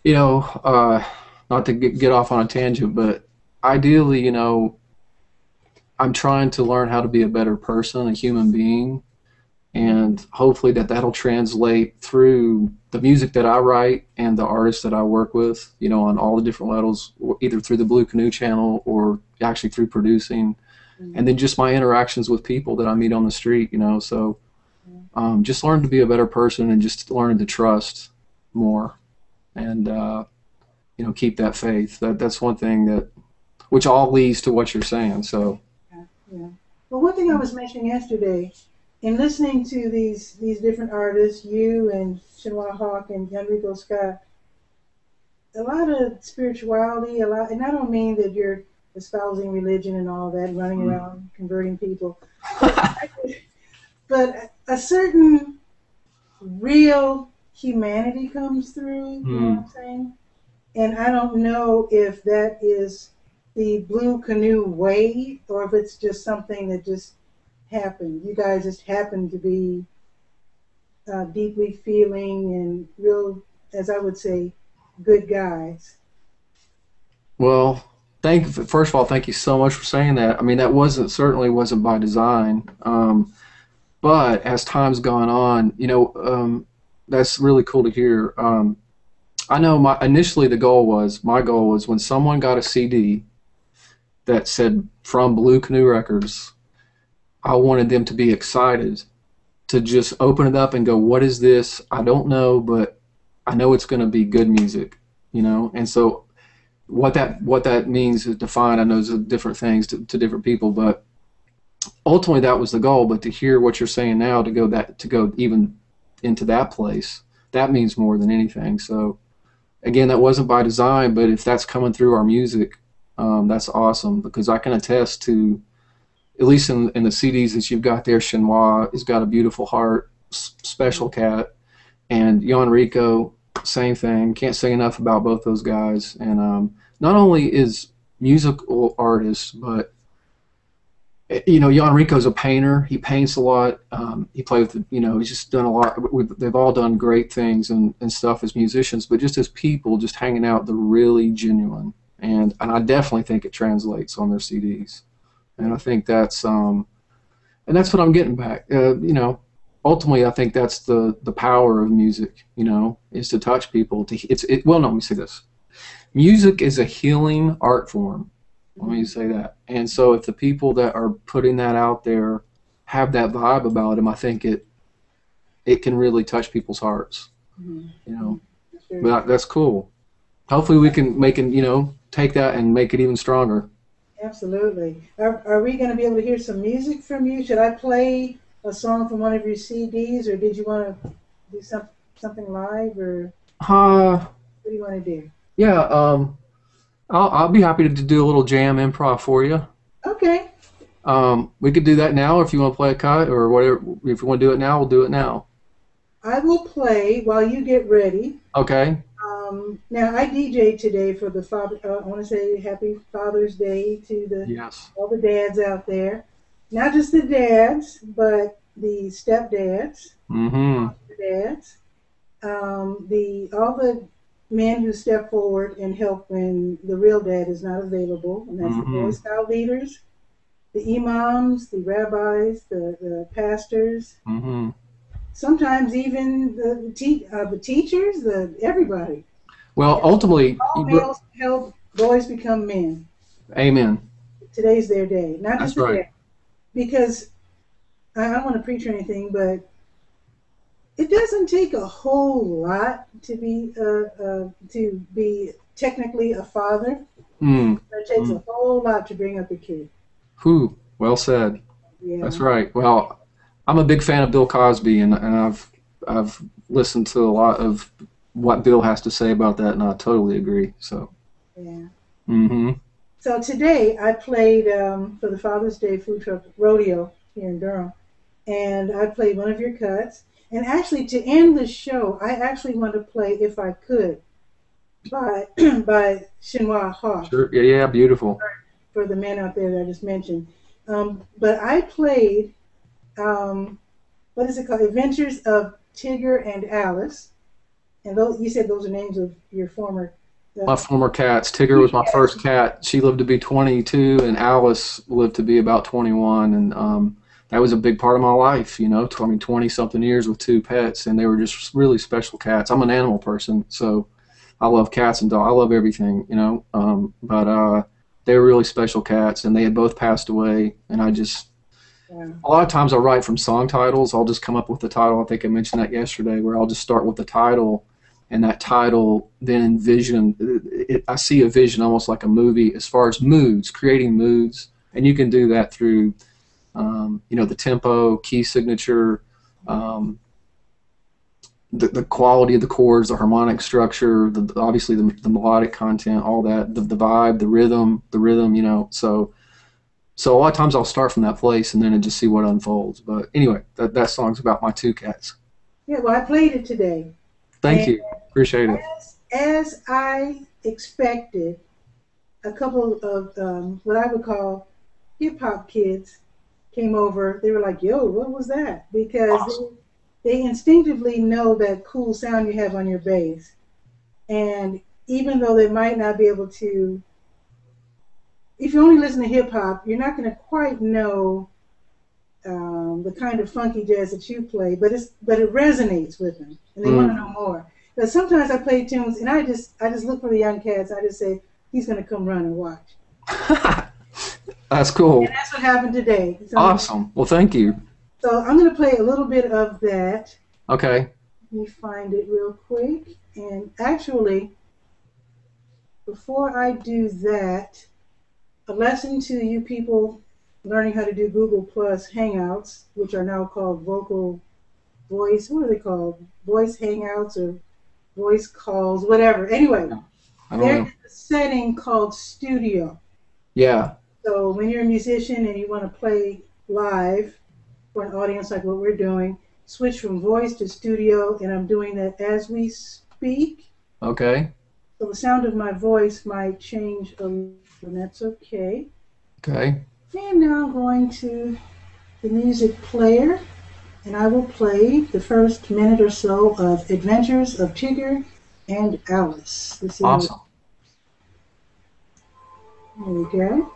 you know, not to get off on a tangent, but ideally, I'm trying to learn how to be a better person, a human being, and hopefully that'll translate through the music that I write and the artists that I work with, on all the different levels, either through the Blue Canoe channel or actually through producing, and then just my interactions with people that I meet on the street, so just learn to be a better person and just learn to trust more and keep that faith. That's one thing which all leads to what you're saying. So yeah, yeah. Well, one thing I was mentioning yesterday, in listening to these different artists, you and Shinwa Hawk and Enrico Scott, a lot of spirituality, a lot, and I don't mean that you're espousing religion and all that, running around converting people, but but a certain real humanity comes through. You know what I'm saying? And I don't know if that is the Blue Canoe way or if it's just something that just happened. You guys just happen to be deeply feeling and real, as I would say, good guys. well, first of all, thank you so much for saying that. I mean, that certainly wasn't by design. But as time's gone on, that's really cool to hear. I know initially my goal was when someone got a CD that said from Blue Canoe Records, I wanted them to be excited to just open it up and go, what is this? I don't know, but I know it's going to be good music, And so what that means is defined. I know there's different things to different people, but ultimately that was the goal. But to hear what you're saying now, to go even into that place, that means more than anything. So again, that wasn't by design, but if that's coming through our music, that's awesome, because I can attest to, at least in the CDs that you've got there, Chinois has got a beautiful heart, special cat, and Jan Rico, same thing. Can't say enough about both those guys. And not only is musical artists, but Jan Rico's a painter. He paints a lot. He plays with, he's just done a lot. They've all done great things and stuff as musicians, but just as people, just hanging out, they're really genuine. And I definitely think it translates on their CDs. And I think and that's what I'm getting back. Ultimately, I think that's the power of music, is to touch people. Well, no, let me say this. Music is a healing art form. Let me say that. And so if the people that are putting that out there have that vibe about them, I think it can really touch people's hearts. But that's cool. Hopefully we can take that and make it even stronger. Absolutely. Are we going to be able to hear some music from you? Should I play a song from one of your CDs, or did you want to do something live, or what do you want to do? Yeah, I'll be happy to do a little jam improv for you. Okay. We could do that now, or if you want to play a cut or whatever. If you want to do it now, we'll do it now. I will play while you get ready. Okay. Now I DJ today for the father. I want to say Happy Father's Day to all the dads out there. Not just the dads, but the stepdads, the dads, all the men who step forward and help when the real dad is not available, and that's the Boy Scout leaders, the imams, the rabbis, the pastors, sometimes even the teachers, everybody. Well, ultimately, all males help boys become men. Amen. Today's their day, not just That's right. day. Because I don't want to preach or anything, but it doesn't take a whole lot to be technically a father. It takes a whole lot to bring up a kid. Whew, well said. Yeah. That's right. Well, I'm a big fan of Bill Cosby, and I've listened to a lot of what Bill has to say about that, and I totally agree. So. Yeah. So today I played for the Father's Day food truck rodeo here in Durham, and I played one of your cuts. And actually, to end the show, I actually want to play "If I Could" by Shinwa Hawk. Sure. Yeah. Beautiful. For the men out there that I just mentioned. But I played, what is it called? Adventures of Tigger and Alice. And those, you said those are names of your former. My former cats. Tigger was my first cat. She lived to be 22, and Alice lived to be about 21. And that was a big part of my life, you know, 20-something years with two pets, and they were just really special cats. I'm an animal person, so I love cats and dogs. I love everything, you know. But they were really special cats, and they had both passed away. And I just, a lot of times I write from song titles. I'll just come up with the title. I think I mentioned that yesterday, where I'll just start with the title, and that title then envision. I see a vision almost like a movie as far as moods, creating moods, and you can do that through, you know, the tempo, key signature, the quality of the chords, the harmonic structure, obviously the melodic content, all that, the vibe, the rhythm, you know. So a lot of times I'll start from that place and then just see what unfolds. But anyway, that song's about my two cats. Yeah, well, I played it today. Thank you. Appreciate it. As I expected, a couple of what I would call hip-hop kids came over. They were like, yo, what was that? Because Awesome. they instinctively know that cool sound you have on your bass. And even though they might not be able to, if you only listen to hip-hop, you're not going to quite know the kind of funky jazz that you play, but it resonates with them, and they want to know more. Because sometimes I play tunes, and I just look for the young cats. I just say, he's going to come run and watch. That's cool. And that's what happened today. So, awesome. Well, thank you. So I'm going to play a little bit of that. Okay. Let me find it real quick. And actually, before I do that, a lesson to you people learning how to do Google Plus Hangouts, which are now called vocal voice. What are they called? Voice Hangouts or voice calls, whatever. Anyway, there's a setting called Studio. Yeah. So when you're a musician and you want to play live for an audience like what we're doing, switch from voice to studio, and I'm doing that as we speak. Okay. So the sound of my voice might change a little, and that's okay. Okay. And now I'm going to the music player, and I will play the first minute or so of Adventures of Tigger and Alice. Awesome. There we go.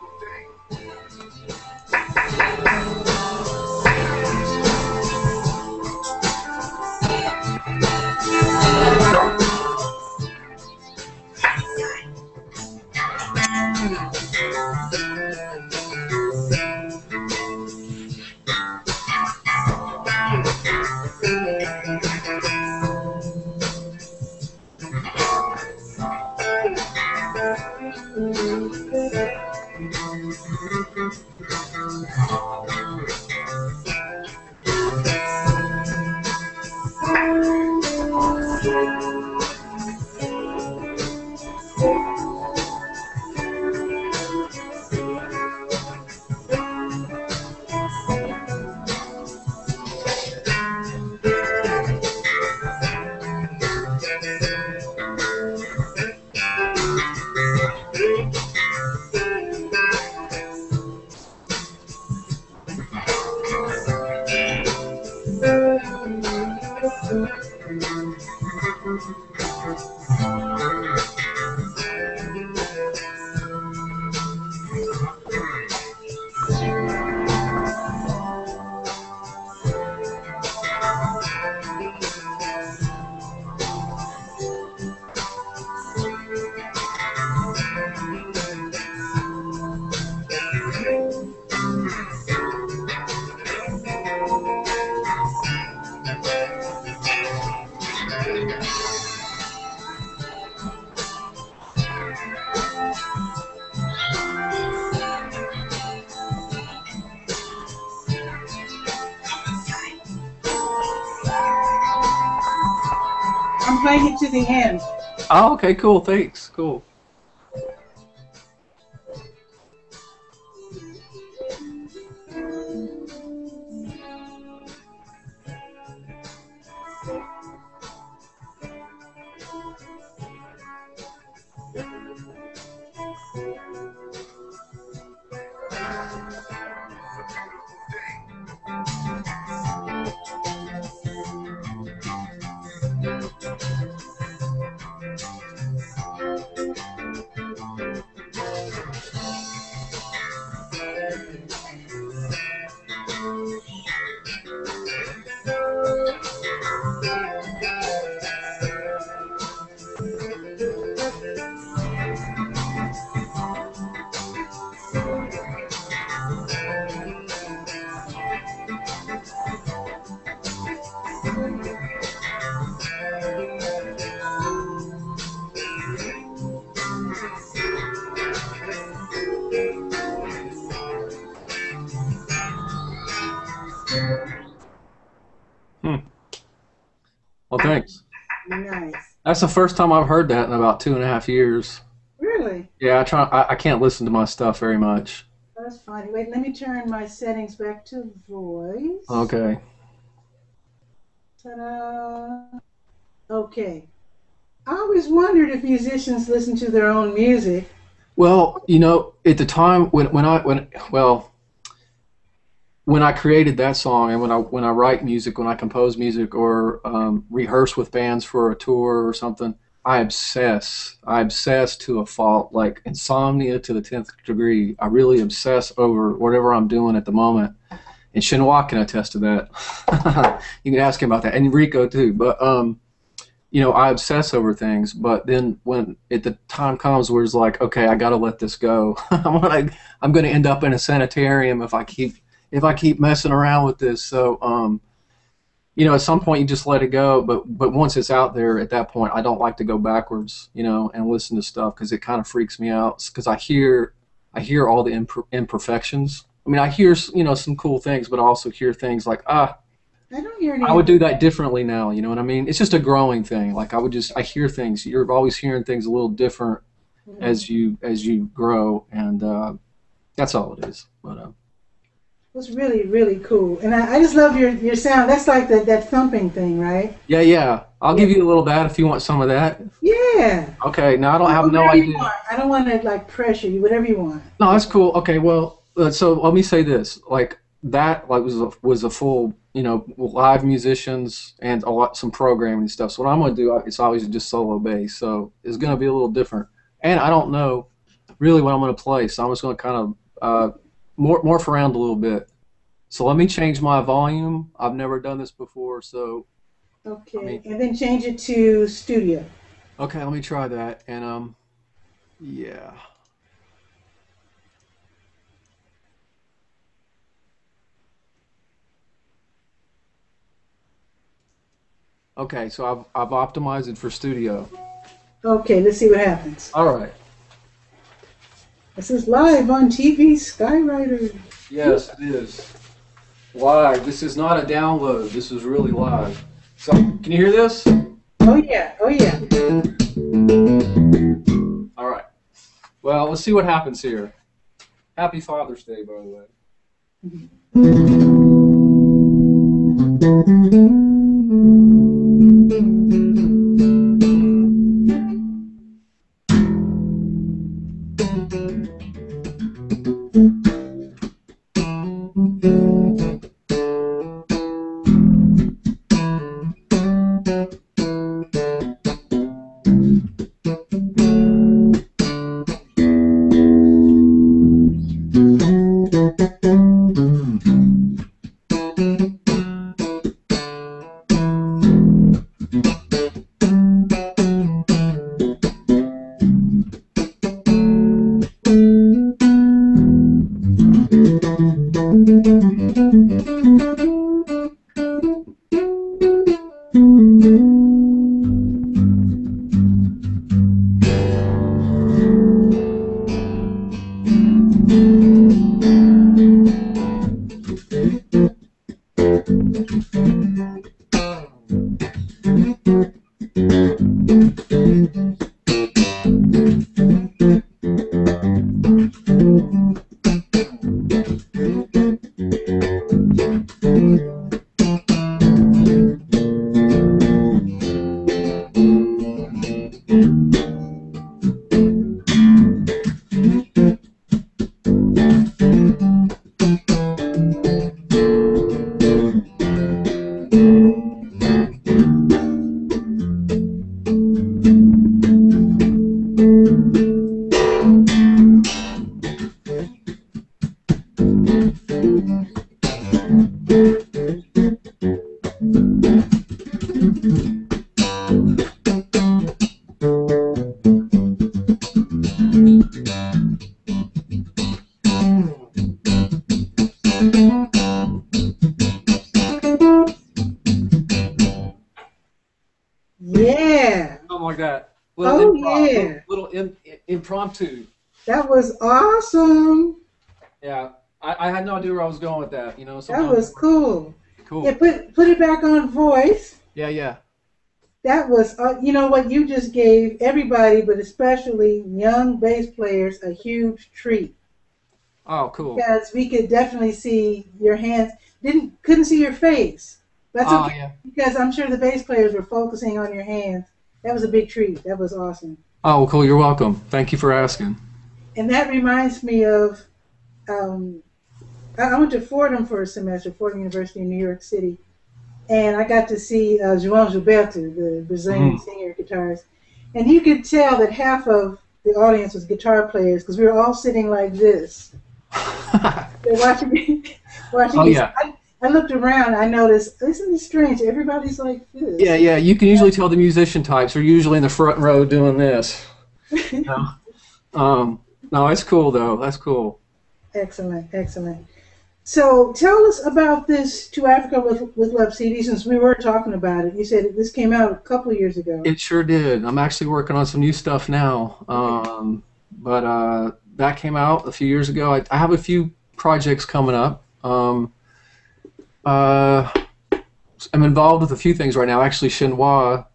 I'm playing it to the end. Oh, okay, cool. Thanks. Cool. Well, thanks. Nice. That's the first time I've heard that in about 2.5 years. Really? Yeah, I can't listen to my stuff very much. That's funny. Wait, let me turn my settings back to voice. Okay. Ta-da. Okay. I always wondered if musicians listen to their own music. Well, you know, at the time when I created that song, and when I write music, when I compose music, or rehearse with bands for a tour or something, I obsess. I obsess to a fault, like insomnia to the 10th degree. I really obsess over whatever I'm doing at the moment. And Chinois can attest to that. You can ask him about that, and Rico too. But you know, I obsess over things. But then when the time comes where it's like, okay, I got to let this go. I'm going to end up in a sanitarium if I keep messing around with this. So you know, at some point you just let it go. But once it's out there, at that point, I don't like to go backwards, you know, and listen to stuff because it kind of freaks me out. Because I hear all the imperfections. I mean, I hear, you know, some cool things, but I also hear things like, I don't hear any. I would do that differently now. You know what I mean? It's just a growing thing. Like I hear things. You're always hearing things a little different as you grow, and that's all it is. But it's really, really cool. And I just love your sound. That's like that thumping thing, right? Yeah. I'll give you a little of that if you want some of that. Yeah. Okay. Now I don't have no idea. I don't want to like pressure you. Whatever you want. No, that's cool. Okay. Well, so let me say this. Like that, like was a full, you know, live musicians and some programming and stuff. So what I'm gonna do, it's always just solo bass. So it's gonna be a little different. And I don't know really what I'm gonna play. So I'm just gonna kind of morph around a little bit. So let me change my volume. I've never done this before, so. Okay, and then change it to studio. Okay, let me try that, and yeah. Okay, so I've optimized it for studio. Okay, let's see what happens. All right. This is live on TV Skywriter. Yes, it is. Live. This is not a download. This is really live. So, can you hear this? Oh yeah. All right. Well, let's see what happens here. Happy Father's Day, by the way. something like that. Oh, yeah. Impromptu. That was awesome. Yeah, I had no idea where I was going with that. That was cool. Cool. Yeah, put it back on voice. Yeah. That was, what you just gave everybody, but especially young bass players, a huge treat. Oh, cool. Because we could definitely see your hands. Couldn't see your face. That's okay. Yeah. Because I'm sure the bass players were focusing on your hands. That was a big treat. That was awesome. Oh, well, cool. You're welcome. Thank you for asking. And that reminds me of, I went to Fordham for a semester, Fordham University in New York City, and I got to see João Gilberto, the Brazilian singer guitarist. And you could tell that half of the audience was guitar players because we were all sitting like this. They're watching Oh, yeah. I looked around. I noticed, isn't it strange? Everybody's like this. Yeah. You can usually tell the musician types are usually in the front row doing this. No, it's cool though. That's cool. Excellent. So tell us about this To Africa with Love CD, since we were talking about it. You said this came out a couple of years ago. It sure did. I'm actually working on some new stuff now. But that came out a few years ago. I have a few projects coming up. I'm involved with a few things right now. Actually, Chinois,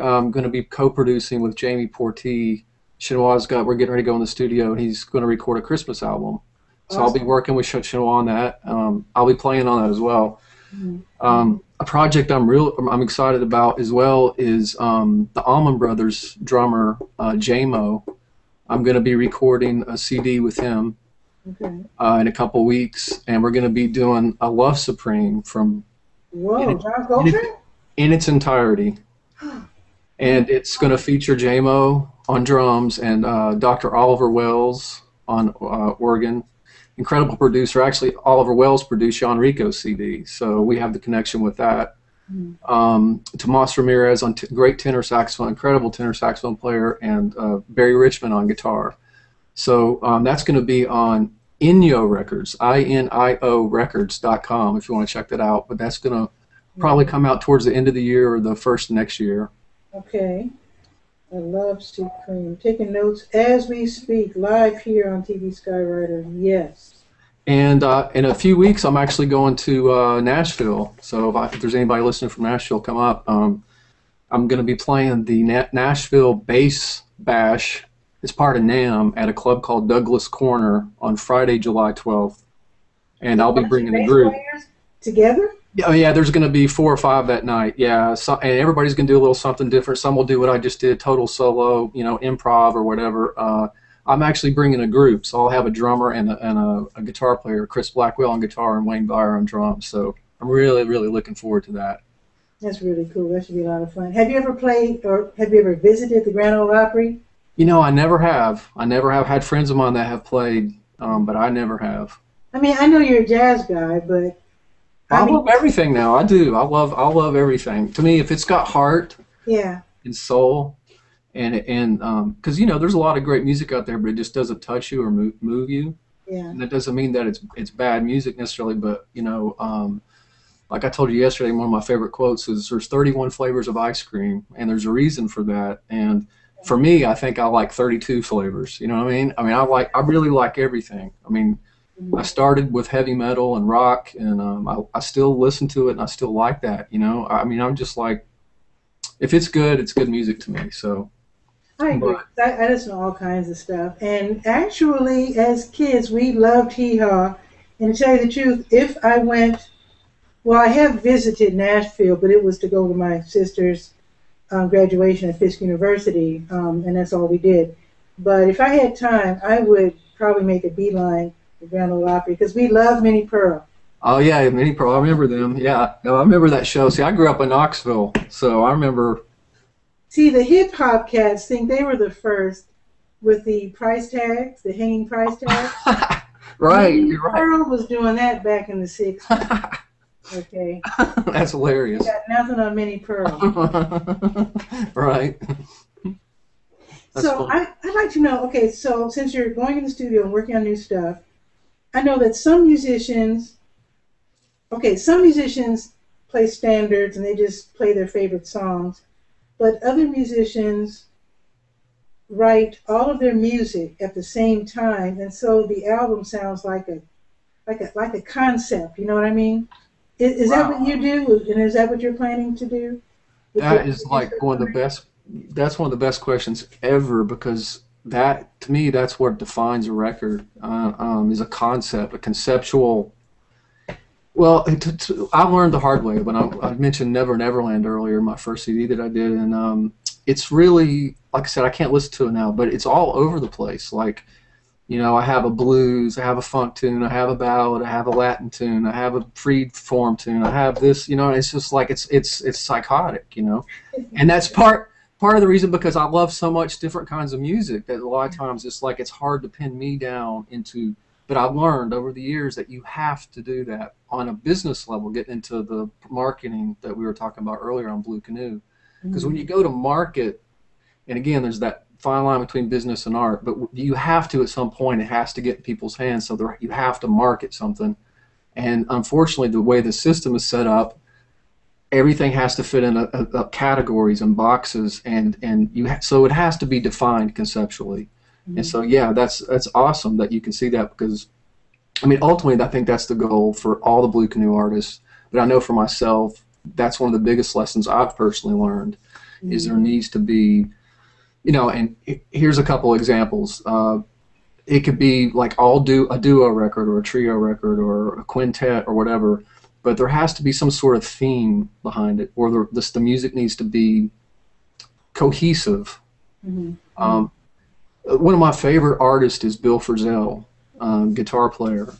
I'm going to be co-producing with Jamie Porty. We're getting ready to go in the studio, and he's going to record a Christmas album. So I'll be working with Chinois on that. I'll be playing on that as well. Mm-hmm. A project I'm excited about as well is the Allman Brothers drummer J-Mo. I'm going to be recording a CD with him in a couple weeks, and we're going to be doing a Love Supreme from John Coltrane? In its entirety. And it's going to feature J-Mo on drums and Dr. Oliver Wells on organ. Incredible producer. Actually, Oliver Wells produced Sean Rico's CD, so we have the connection with that. Tomas Ramirez on great tenor saxophone, incredible tenor saxophone player, and Barry Richmond on guitar. So that's going to be on Inyo Records, INIO Records.com if you want to check that out. But that's going to probably come out towards the end of the year or the first next year. Okay. I love Supreme. Taking notes as we speak, live here on TV Skywriter. Yes. And in a few weeks, I'm actually going to Nashville. So if there's anybody listening from Nashville, come up. I'm going to be playing the Nashville Bass Bash. It's part of NAMM at a club called Douglas Corner on Friday, July 12th. And I'll be bringing a group. Together? Yeah, there's going to be 4 or 5 that night. Yeah, and everybody's going to do a little something different. Some will do what I just did, total solo, improv or whatever. I'm actually bringing a group, so I'll have a drummer and a guitar player, Chris Blackwell on guitar and Wayne Byer on drums. So I'm really, really looking forward to that. That's really cool. That should be a lot of fun. Have you ever played or have you ever visited the Grand Ole Opry? I never have. I never have had friends of mine that have played, but I never have. I mean, I know you're a jazz guy, but I love everything now. I do. I love everything. To me, if it's got heart, and soul, and because there's a lot of great music out there, but it just doesn't touch you or move you. Yeah. And that doesn't mean that it's bad music necessarily, but like I told you yesterday, one of my favorite quotes is, "There's 31 flavors of ice cream, and there's a reason for that." And for me, I think I like 32 flavors. You know what I mean? I mean, I really like everything. I mean. I started with heavy metal and rock, and I still listen to it, and I still like that. I mean, I'm just like, if it's good music to me. So I agree. I listen to all kinds of stuff, and actually, as kids, we loved hee haw. And to tell you the truth, if I went, I have visited Nashville, but it was to go to my sister's graduation at Fisk University, and that's all we did. But if I had time, I would probably make a beeline. Grand Ole Opry, because we love Minnie Pearl. Oh yeah, Minnie Pearl. I remember them. Yeah, no, I remember that show. See, I grew up in Knoxville, so I remember. See, the hip hop cats think they were the first with the price tags, the hanging price tags. Right, Minnie you're right. Pearl was doing that back in the '60s. Okay. That's hilarious. You got nothing on Minnie Pearl. Right. So I'd like to know. Okay, so since you're going in the studio and working on new stuff. I know that some musicians play standards and they just play their favorite songs. but other musicians write all of their music at the same time, and so the album sounds like a concept. You know what I mean? Is that what you do, and is that what you're planning to do? That is like one of the best. That's one of the best questions ever, because that, to me, that's what defines a record. Is a concept, a conceptual. Well, I learned the hard way when I mentioned Never Neverland earlier, my first CD that I did, and it's really, like I said, I can't listen to it now, but it's all over the place. Like, you know, I have a blues, I have a funk tune, I have a ballad, I have a Latin tune, I have a free form tune, I have this, you know, and it's just like it's psychotic, you know, and that's part of the reason, because I love so much different kinds of music that a lot of times it's like it's hard to pin me down into. But I've learned over the years that you have to do that on a business level, get into the marketing that we were talking about earlier on Blue Canoe, because when you go to market, and again, there's that fine line between business and art, but you have to, at some point, it has to get in people's hands, so you have to market something. And unfortunately, the way the system is set up, everything has to fit in categories and boxes, and so it has to be defined conceptually. And so, yeah, that's awesome that you can see that, because, I mean, ultimately, I think that's the goal for all the Blue Canoe artists. But I know for myself, that's one of the biggest lessons I've personally learned, is there needs to be, you know, and here's a couple examples. It could be like a duo record or a trio record or a quintet or whatever, but there has to be some sort of theme behind it, or the music needs to be cohesive. One of my favorite artists is Bill Frisell, guitar player.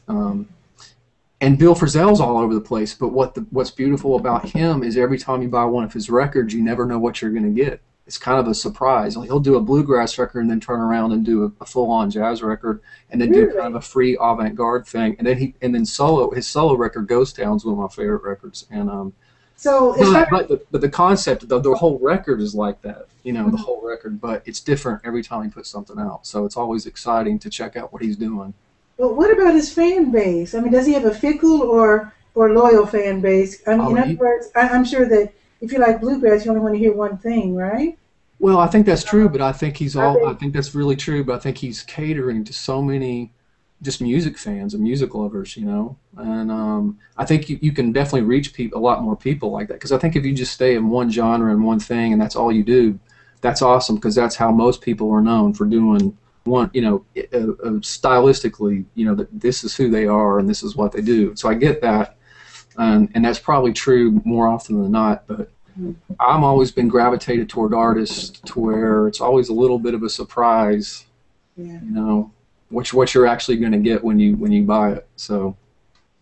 And Bill Frisell's all over the place, but what's beautiful about him is every time you buy one of his records, you never know what you're going to get. It's kind of a surprise. He'll do a bluegrass record and then turn around and do a full-on jazz record, and then do kind of a free avant-garde thing. And then his solo record, Ghost Town, is one of my favorite records. And but the concept, the whole record is like that, you know, the whole record, but it's different every time he puts something out. So it's always exciting to check out what he's doing. Well, what about his fan base? I mean, does he have a fickle or loyal fan base? I mean, in other words, I'm sure that if you like bluegrass, you only want to hear one thing, right? Well, I think that's true, but I think I think that's really true, but I think he's catering to so many just music fans and music lovers, you know, and I think you can definitely reach a lot more people like that, because I think if you just stay in one genre and one thing and that's all you do, that's awesome, because that's how most people are known, for doing one, you know, stylistically, you know, that this is who they are and this is what they do. So I get that, and that's probably true more often than not, but I'm always been gravitated toward artists to where it's always a little bit of a surprise, you know, what you're actually going to get when you buy it. So,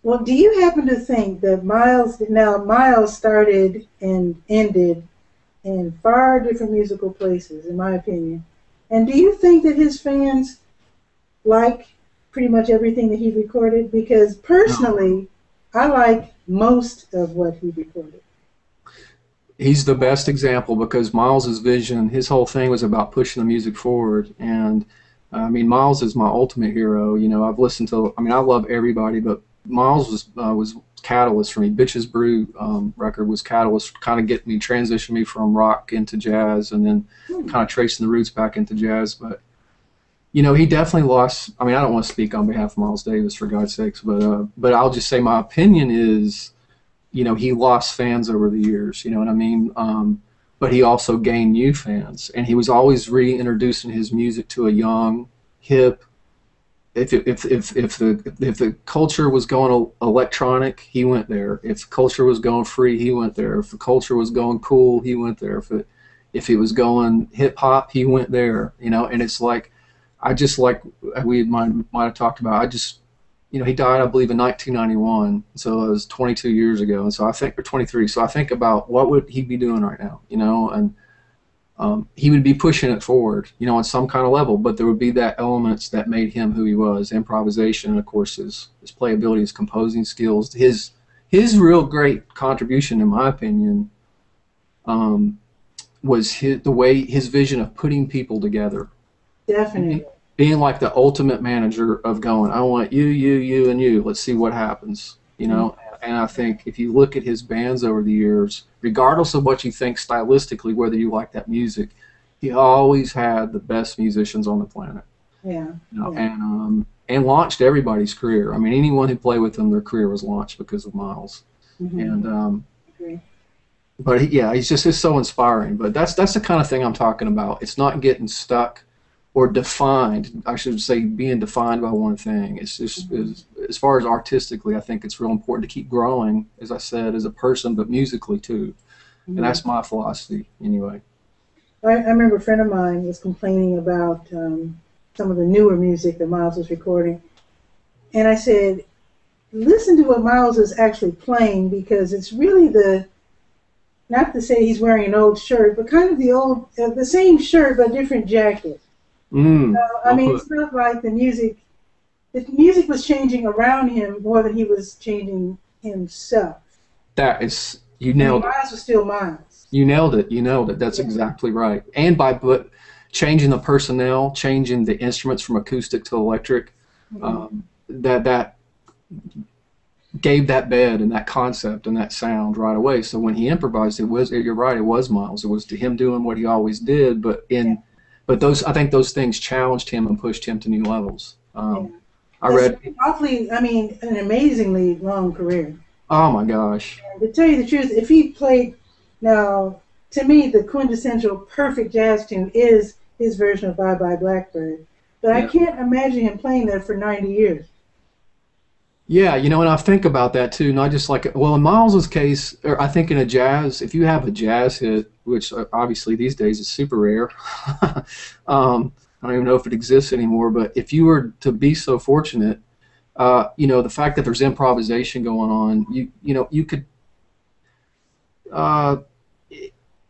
well, do you happen to think that Miles started and ended in far different musical places, in my opinion? And do you think that his fans like pretty much everything that he recorded? Because personally, I like most of what he recorded. He's the best example, because Miles's vision, his whole thing was about pushing the music forward. And I mean, Miles is my ultimate hero. You know, I've listened to, I mean, I love everybody, but Miles was catalyst for me. Bitches Brew record was catalyst, kind of getting me, transition me from rock into jazz, and then kind of tracing the roots back into jazz. But, you know, he definitely lost, I mean, I don't want to speak on behalf of Miles Davis, for God's sakes, but I'll just say my opinion is, you know, he lost fans over the years, you know what I mean? But he also gained new fans, and he was always reintroducing his music to a young, hip. If the culture was going electronic, he went there. If the culture was going free, he went there. If the culture was going cool, he went there. If it was going hip hop, he went there. You know, and it's like, I just, like we might have talked about, I just, you know, he died, I believe, in 1991, so it was 22 years ago, and so I think, or 23. So I think about what would he be doing right now, you know, and he would be pushing it forward, you know, on some kind of level, but there would be that elements that made him who he was: improvisation, and of course his playability, his composing skills, his real great contribution, in my opinion, was his vision of putting people together. Definitely. Being like the ultimate manager of going, I want you, you, you, and you. Let's see what happens, you know. And I think if you look at his bands over the years, regardless of what you think stylistically, whether you like that music, he always had the best musicians on the planet. Yeah. You know, Yeah. and launched everybody's career. I mean, anyone who played with him, their career was launched because of Miles. Mm-hmm. And Okay. but yeah, he's just so inspiring. But that's the kind of thing I'm talking about. It's not getting stuck or defined. I should say being defined by one thing. It's just as far as artistically, I think it's real important to keep growing, as I said, as a person, but musically too. Mm-hmm. And that's my philosophy anyway. I remember a friend of mine was complaining about some of the newer music that Miles was recording. And I said, listen to what Miles is actually playing, because it's really not to say he's wearing an old shirt, but kind of the same shirt but different jacket. I mean, it's not like the music was changing around him more than he was changing himself. That is, you nailed it. Miles was still Miles. You nailed it. That's exactly right. And but changing the personnel, changing the instruments from acoustic to electric, that gave that bed and that concept and that sound right away. So when he improvised, you're right, it was Miles. It was to him doing what he always did, but I think those things challenged him and pushed him to new levels. I read an amazingly long career. Oh my gosh. And to tell you the truth, if he played, now, to me, the quintessential perfect jazz tune is his version of Bye Bye Blackbird. But I can't imagine him playing that for 90 years. Yeah, and I think about that too, not just like, well, in Miles's case, or I think in a jazz, if you have a jazz hit, which obviously these days is super rare, I don't even know if it exists anymore, but if you were to be so fortunate, the fact that there's improvisation going on, you could,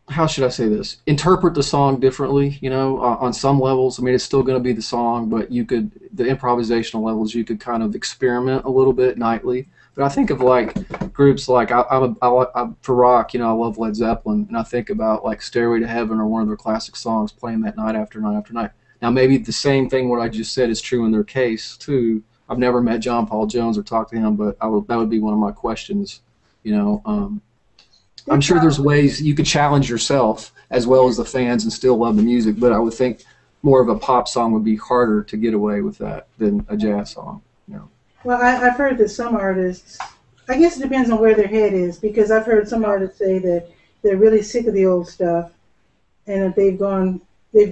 how should I say this? Interpret the song differently, on some levels. I mean, it's still going to be the song, but the improvisational levels, you could kind of experiment a little bit nightly. But I think of like groups like, for rock, I love Led Zeppelin, and I think about like Stairway to Heaven or one of their classic songs, playing that night after night after night. Now, maybe the same thing what I just said is true in their case too. I've never met John Paul Jones or talked to him, but that would be one of my questions, I'm sure there's ways you could challenge yourself as well as the fans and still love the music, but I would think more of a pop song would be harder to get away with that than a jazz song. Well, I've heard that some artists, I guess it depends on where their head is, because I've heard some artists say that they're really sick of the old stuff and that they've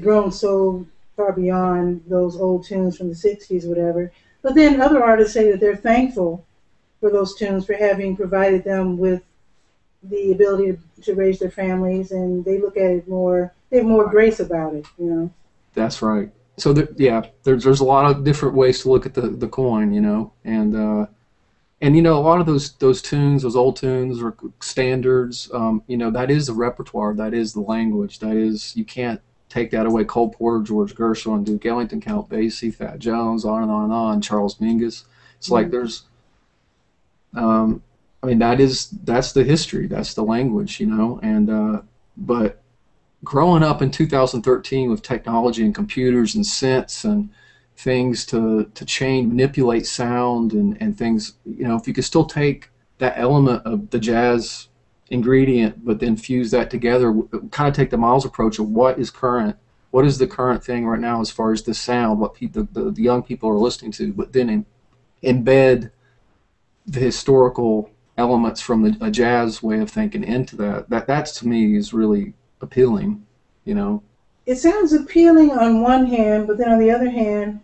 grown so far beyond those old tunes from the 60s or whatever. But then other artists say that they're thankful for those tunes, for having provided them with the ability to raise their families, and they look at it they have more grace about it, That's right. So there's a lot of different ways to look at the coin, and a lot of those tunes, those old tunes or standards, that is the repertoire, that is the language, that is, you can't take that away. Cole Porter, George Gershwin, and Duke Ellington, Count Basie, Fat Jones, on and on and on, Charles Mingus. It's like there's that's the history, that's the language, and but growing up in 2013 with technology and computers and synths and things to manipulate sound and things, if you could still take that element of the jazz ingredient but then fuse that together, kind of take the Miles approach of what is the current thing right now as far as the sound, what the young people are listening to, but then embed the historical elements from a jazz way of thinking into that to me is really appealing, It sounds appealing on one hand, but then on the other hand,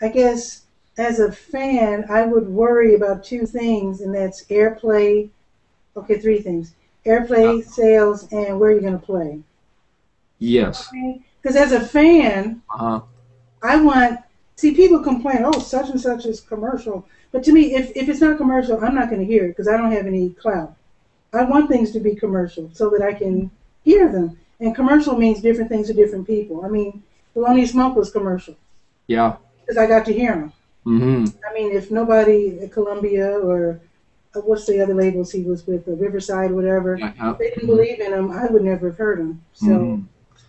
I guess as a fan, I would worry about two things, and that's airplay. Okay, three things: airplay, sales, and where you're going to play. Yes. Because as a fan, people complain, oh, such and such is commercial. But to me, if it's not commercial, I'm not going to hear it because I don't have any clout. I want things to be commercial so that I can hear them. And commercial means different things to different people. I mean, Thelonious Monk was commercial. Yeah. Because I got to hear him. Mm-hmm. I mean, if nobody at Columbia or what's the other labels he was with, Riverside, whatever, if they didn't believe in him, I would never have heard him. So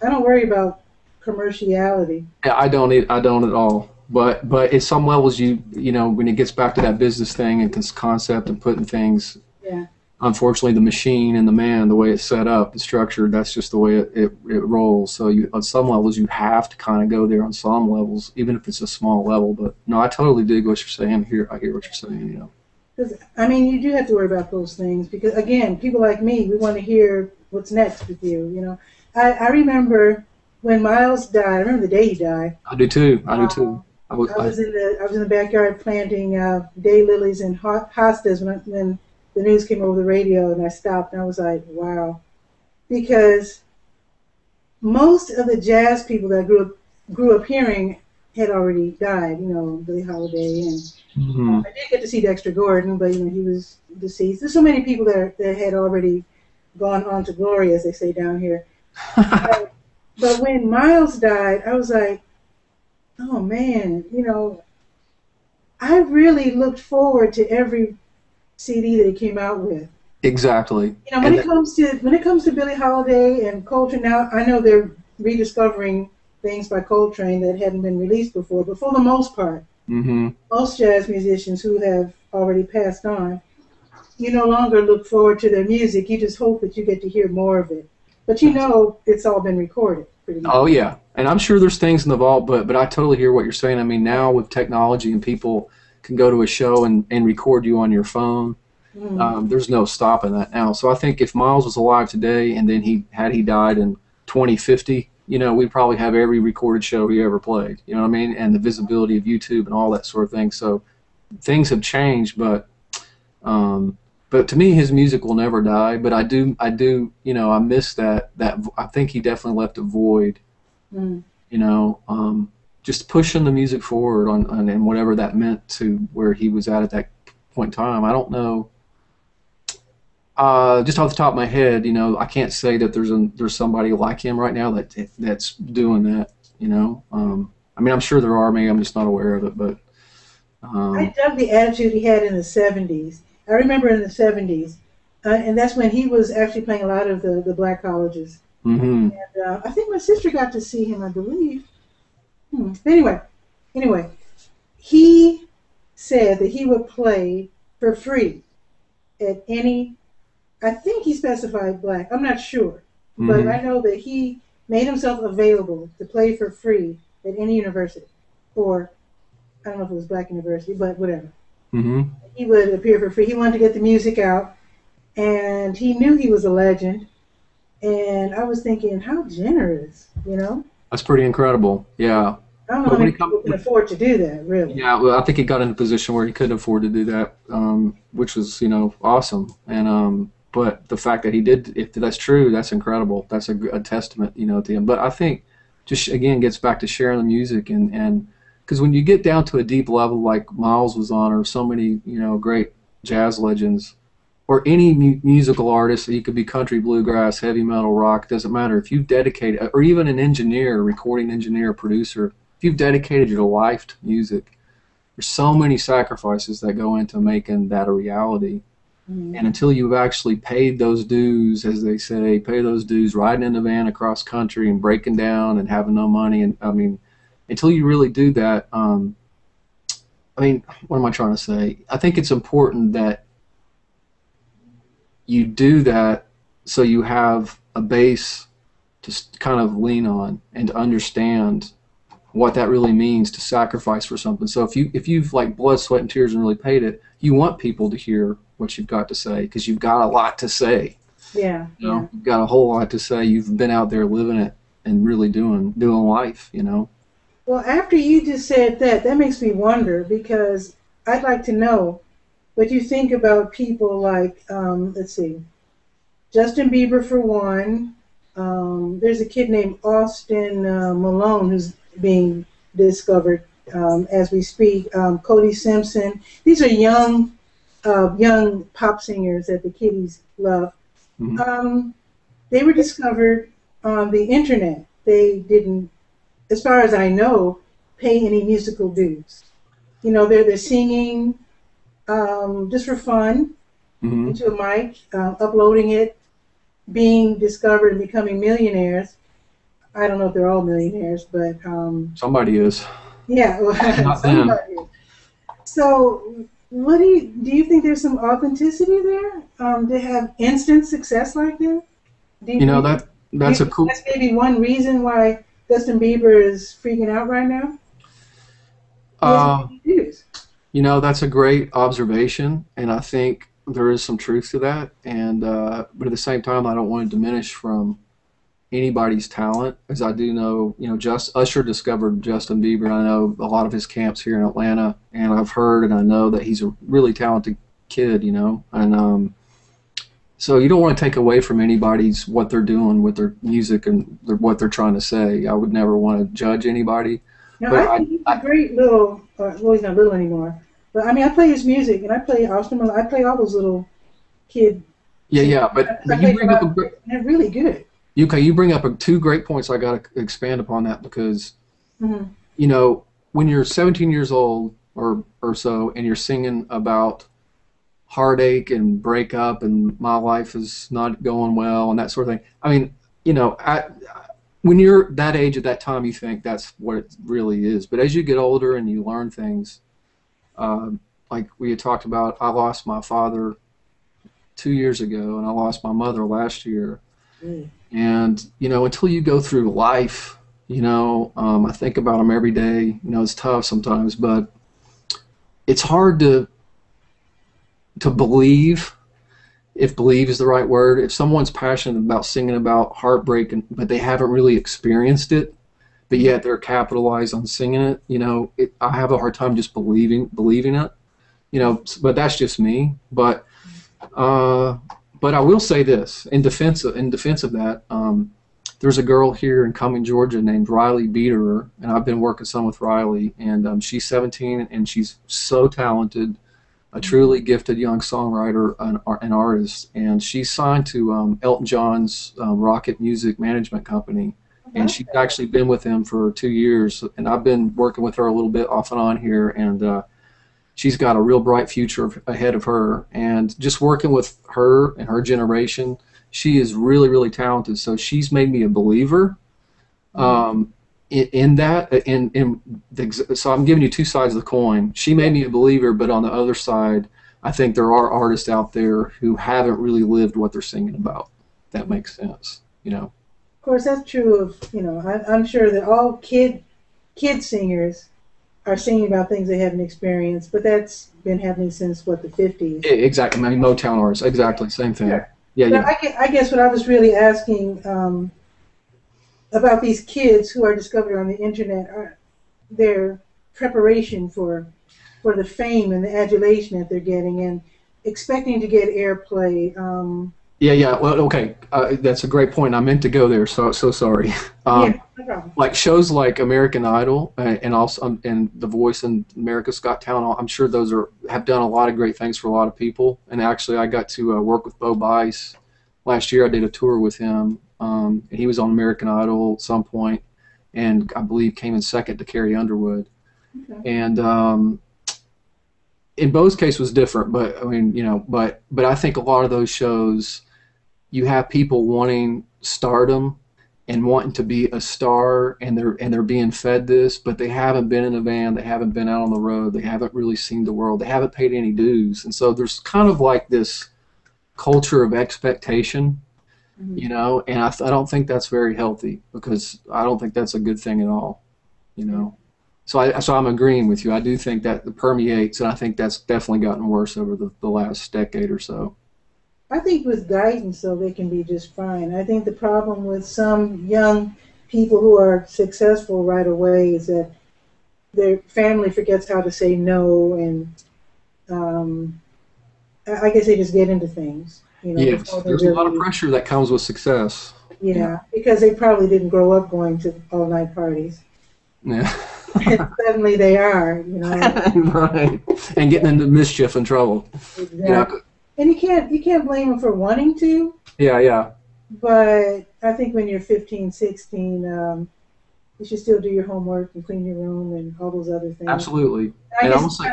I don't worry about commerciality. Yeah, I don't at all. But at some levels, you know, when it gets back to that business thing and concept and putting things, Yeah. unfortunately, the machine and the man, the way it's set up and structured, that's just the way it rolls. So you, on some levels, you have to kind of go there on some levels, even if it's a small level. But no, I totally dig what you're saying here. I hear what you're saying, you know. 'Cause, I mean, you do have to worry about those things because, again, people like me, we want to hear what's next with you. You know, I remember when Miles died. I remember the day he died. I do too. I do too. I was in the backyard planting daylilies and hostas when the news came over the radio, and I stopped and I was like, wow, because most of the jazz people that I grew up hearing had already died. You know, Billie Holiday, and I did get to see Dexter Gordon, but you know he was deceased. There's so many people that had already gone on to glory, as they say down here. But when Miles died, I was like, oh man, you know, I really looked forward to every CD that he came out with. Exactly. You know, when it comes to Billie Holiday and Coltrane, now I know they're rediscovering things by Coltrane that hadn't been released before, but for the most part, most jazz musicians who have already passed on, you no longer look forward to their music. You just hope that you get to hear more of it. But you know, it's all been recorded pretty much. Oh yeah, and I'm sure there's things in the vault, but I totally hear what you're saying. I mean, now with technology and people can go to a show and record you on your phone. There's no stopping that now. So I think if Miles was alive today and then he died in 2050, you know, we'd probably have every recorded show he ever played. You know what I mean? And the visibility of YouTube and all that sort of thing. So things have changed, but to me, his music will never die. But I do, you know, I miss that. I think he definitely left a void. You know, just pushing the music forward on and whatever that meant to where he was at that point in time. I don't know. Just off the top of my head, you know, I can't say that there's somebody like him right now that's doing that. You know, I mean, I'm sure there are. Maybe I'm just not aware of it. But I dug the attitude he had in the '70s. I remember in the '70s, and that's when he was actually playing a lot of the black colleges. And I think my sister got to see him, I believe. Anyway, he said that he would play for free at any. I think he specified black. I'm not sure, but I know that he made himself available to play for free at any university, or I don't know if it was black university, but whatever. He would appear for free. He wanted to get the music out, and he knew he was a legend. And I was thinking, how generous, you know? That's pretty incredible. Yeah. I don't know how many people can afford to do that, really. Yeah, well, I think he got in a position where he couldn't afford to do that, which was, you know, awesome. And but the fact that he did, if that's true, that's incredible. That's a testament, you know, to him. But I think just again gets back to sharing the music and because when you get down to a deep level like Miles was on, or so many, you know, great jazz legends, or any musical artist, you could be country, bluegrass, heavy metal, rock, doesn't matter. If you've dedicated, or even an engineer, recording engineer, producer, if you've dedicated your life to music, there's so many sacrifices that go into making that a reality. And until you've actually paid those dues, as they say, pay those dues, riding in the van across country and breaking down and having no money, and I mean, until you really do that, I mean, what am I trying to say? I think it's important that you do that so you have a base to kind of lean on and to understand what that really means to sacrifice for something. So if you've like blood, sweat, and tears and really paid it, you want people to hear what you've got to say because you've got a lot to say. Yeah. You know, you've got a whole lot to say. You've been out there living it and really doing life, you know. Well, after you just said that makes me wonder, because I'd like to know what you think about people like, let's see, Justin Bieber for one. There's a kid named Austin Malone who's being discovered as we speak. Cody Simpson. These are young pop singers that the kiddies love. They were discovered on the internet. They didn't, as far as I know, pay any musical dues. You know, they're singing just for fun into a mic, uploading it, being discovered and becoming millionaires. I don't know if they're all millionaires, but somebody is. Yeah, well, not them. somebody. So, what do you think there's some authenticity there to have instant success like that? Do you, You do know you, that do you that's a think cool. that's maybe one reason why Justin Bieber is freaking out right now? He hasn't Uh, made any news. you know, that's a great observation, and I think there is some truth to that. And but at the same time, I don't want to diminish from anybody's talent, as I do know, you know, just Usher discovered Justin Bieber, and I know a lot of his camps here in Atlanta, and I've heard and I know that he's a really talented kid, you know, and so you don't want to take away from anybody's what they're doing with their music and what they're trying to say. I would never want to judge anybody, Now, but I think he's a great little, well, he's not little anymore, but I mean, I play his music and I play Austin Malone. I play all those little kid yeah, singers. yeah, I but you play for a bring up lot of kids, and they're really good. you bring up two great points. I got to expand upon that because Hmm. you know, when you're 17 years old or so and you're singing about heartache and breakup and my life is not going well and that sort of thing. I mean, you know, when you're that age at that time, you think that's what it really is. But as you get older and you learn things, uh, like we had talked about, I lost my father 2 years ago and I lost my mother last year. Mm. And, you know, until you go through life, you know, I think about them every day. You know, it's tough sometimes, but it's hard to believe, if believe is the right word, if someone's passionate about singing about heartbreak but they haven't really experienced it, but yet they're capitalized on singing it. You know, I have a hard time just believing it. You know, but that's just me. Uh, but I will say this in defense of that. There's a girl here in Cumming, Georgia, named Riley Beaterer, and I've been working some with Riley, and she's 17 and she's so talented, a truly gifted young songwriter, an artist, and she's signed to Elton John's Rocket Music Management Company, and she's actually been with him for 2 years, and I've been working with her a little bit off and on here, and she's got a real bright future ahead of her, and just working with her and her generation, she is really, really talented. So she's made me a believer um, in that. So I'm giving you two sides of the coin. She made me a believer, but on the other side, I think there are artists out there who haven't really lived what they're singing about. That makes sense, you know. Of course, that's true of, I'm sure that all kid singers are singing about things they haven't experienced, but that's been happening since what, the 50s. Exactly. I mean, Motown artists. Exactly. Same thing. Sure. Yeah, But yeah. I guess what I was really asking about these kids who are discovered on the internet are their preparation for the fame and the adulation that they're getting and expecting to get airplay. Yeah, yeah. Well, okay. That's a great point. I meant to go there. So sorry. Yeah, no problem. Like shows like American Idol and also and The Voice and America's Got Talent. I'm sure those have done a lot of great things for a lot of people. And actually, I got to work with Bo Bice last year. I did a tour with him, and he was on American Idol at some point, and I believe came in second to Carrie Underwood. Okay. And in Bo's case was different, but I mean, you know, but I think a lot of those shows, you have people wanting stardom and wanting to be a star, and they're being fed this, but they haven't been in a van, they haven't been out on the road, they haven't really seen the world, they haven't paid any dues, and so there's kind of like this culture of expectation, you know, and I don't think that's very healthy because I don't think that's a good thing at all, you know. So I'm agreeing with you. I do think that it permeates, and I think that's definitely gotten worse over the last decade or so. I think with guidance, though, they can be just fine. I think the problem with some young people who are successful right away is that their family forgets how to say no, and I guess they just get into things, Yes, before they there's a lot of really, pressure that comes with success. Yeah, yeah, because they probably didn't grow up going to all-night parties. yeah, And suddenly they are. right. And getting into mischief and trouble. You Exactly. know, And you can't blame them for wanting to, yeah, yeah, but I think when you're 15, 16, you should still do your homework and clean your room and all those other things. absolutely. I And I guess will say,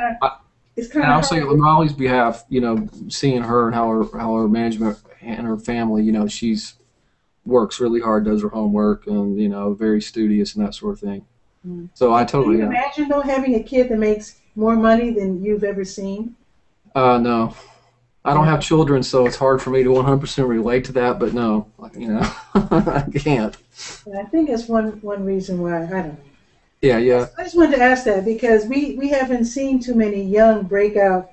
it's and kind of I'll say hard. on Molly's behalf, you know, seeing her and how her management and her family, you know, she's works really hard, does her homework, and you know, very studious and that sort of thing. So I Can totally, you yeah. imagine though having a kid that makes more money than you've ever seen? No, I don't Yeah. have children, so it's hard for me to 100% relate to that. But no, I can't. And I think that's one reason why I don't know. Yeah, yeah. I just wanted to ask that because we haven't seen too many young breakout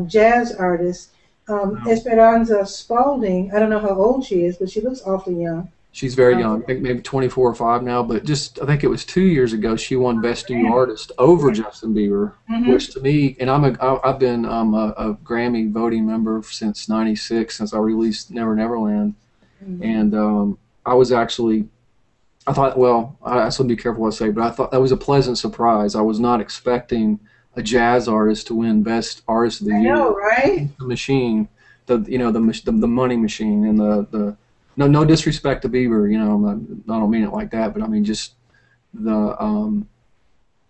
jazz artists. No. Esperanza Spalding, I don't know how old she is, but she looks awfully young. She's very Um, young. I think maybe 24 or 5 now. But just, I think it was 2 years ago she won Best New man. Artist over Justin Bieber, Hmm. which to me, and I've been a Grammy voting member since '96, since I released Never Neverland, and I was actually I thought, well, I still be careful what I say, but I thought that was a pleasant surprise. I was not expecting a jazz artist to win Best Artist of the I Year. know, right? The machine, the money machine, and the no disrespect to Bieber, I don't mean it like that, but I mean just the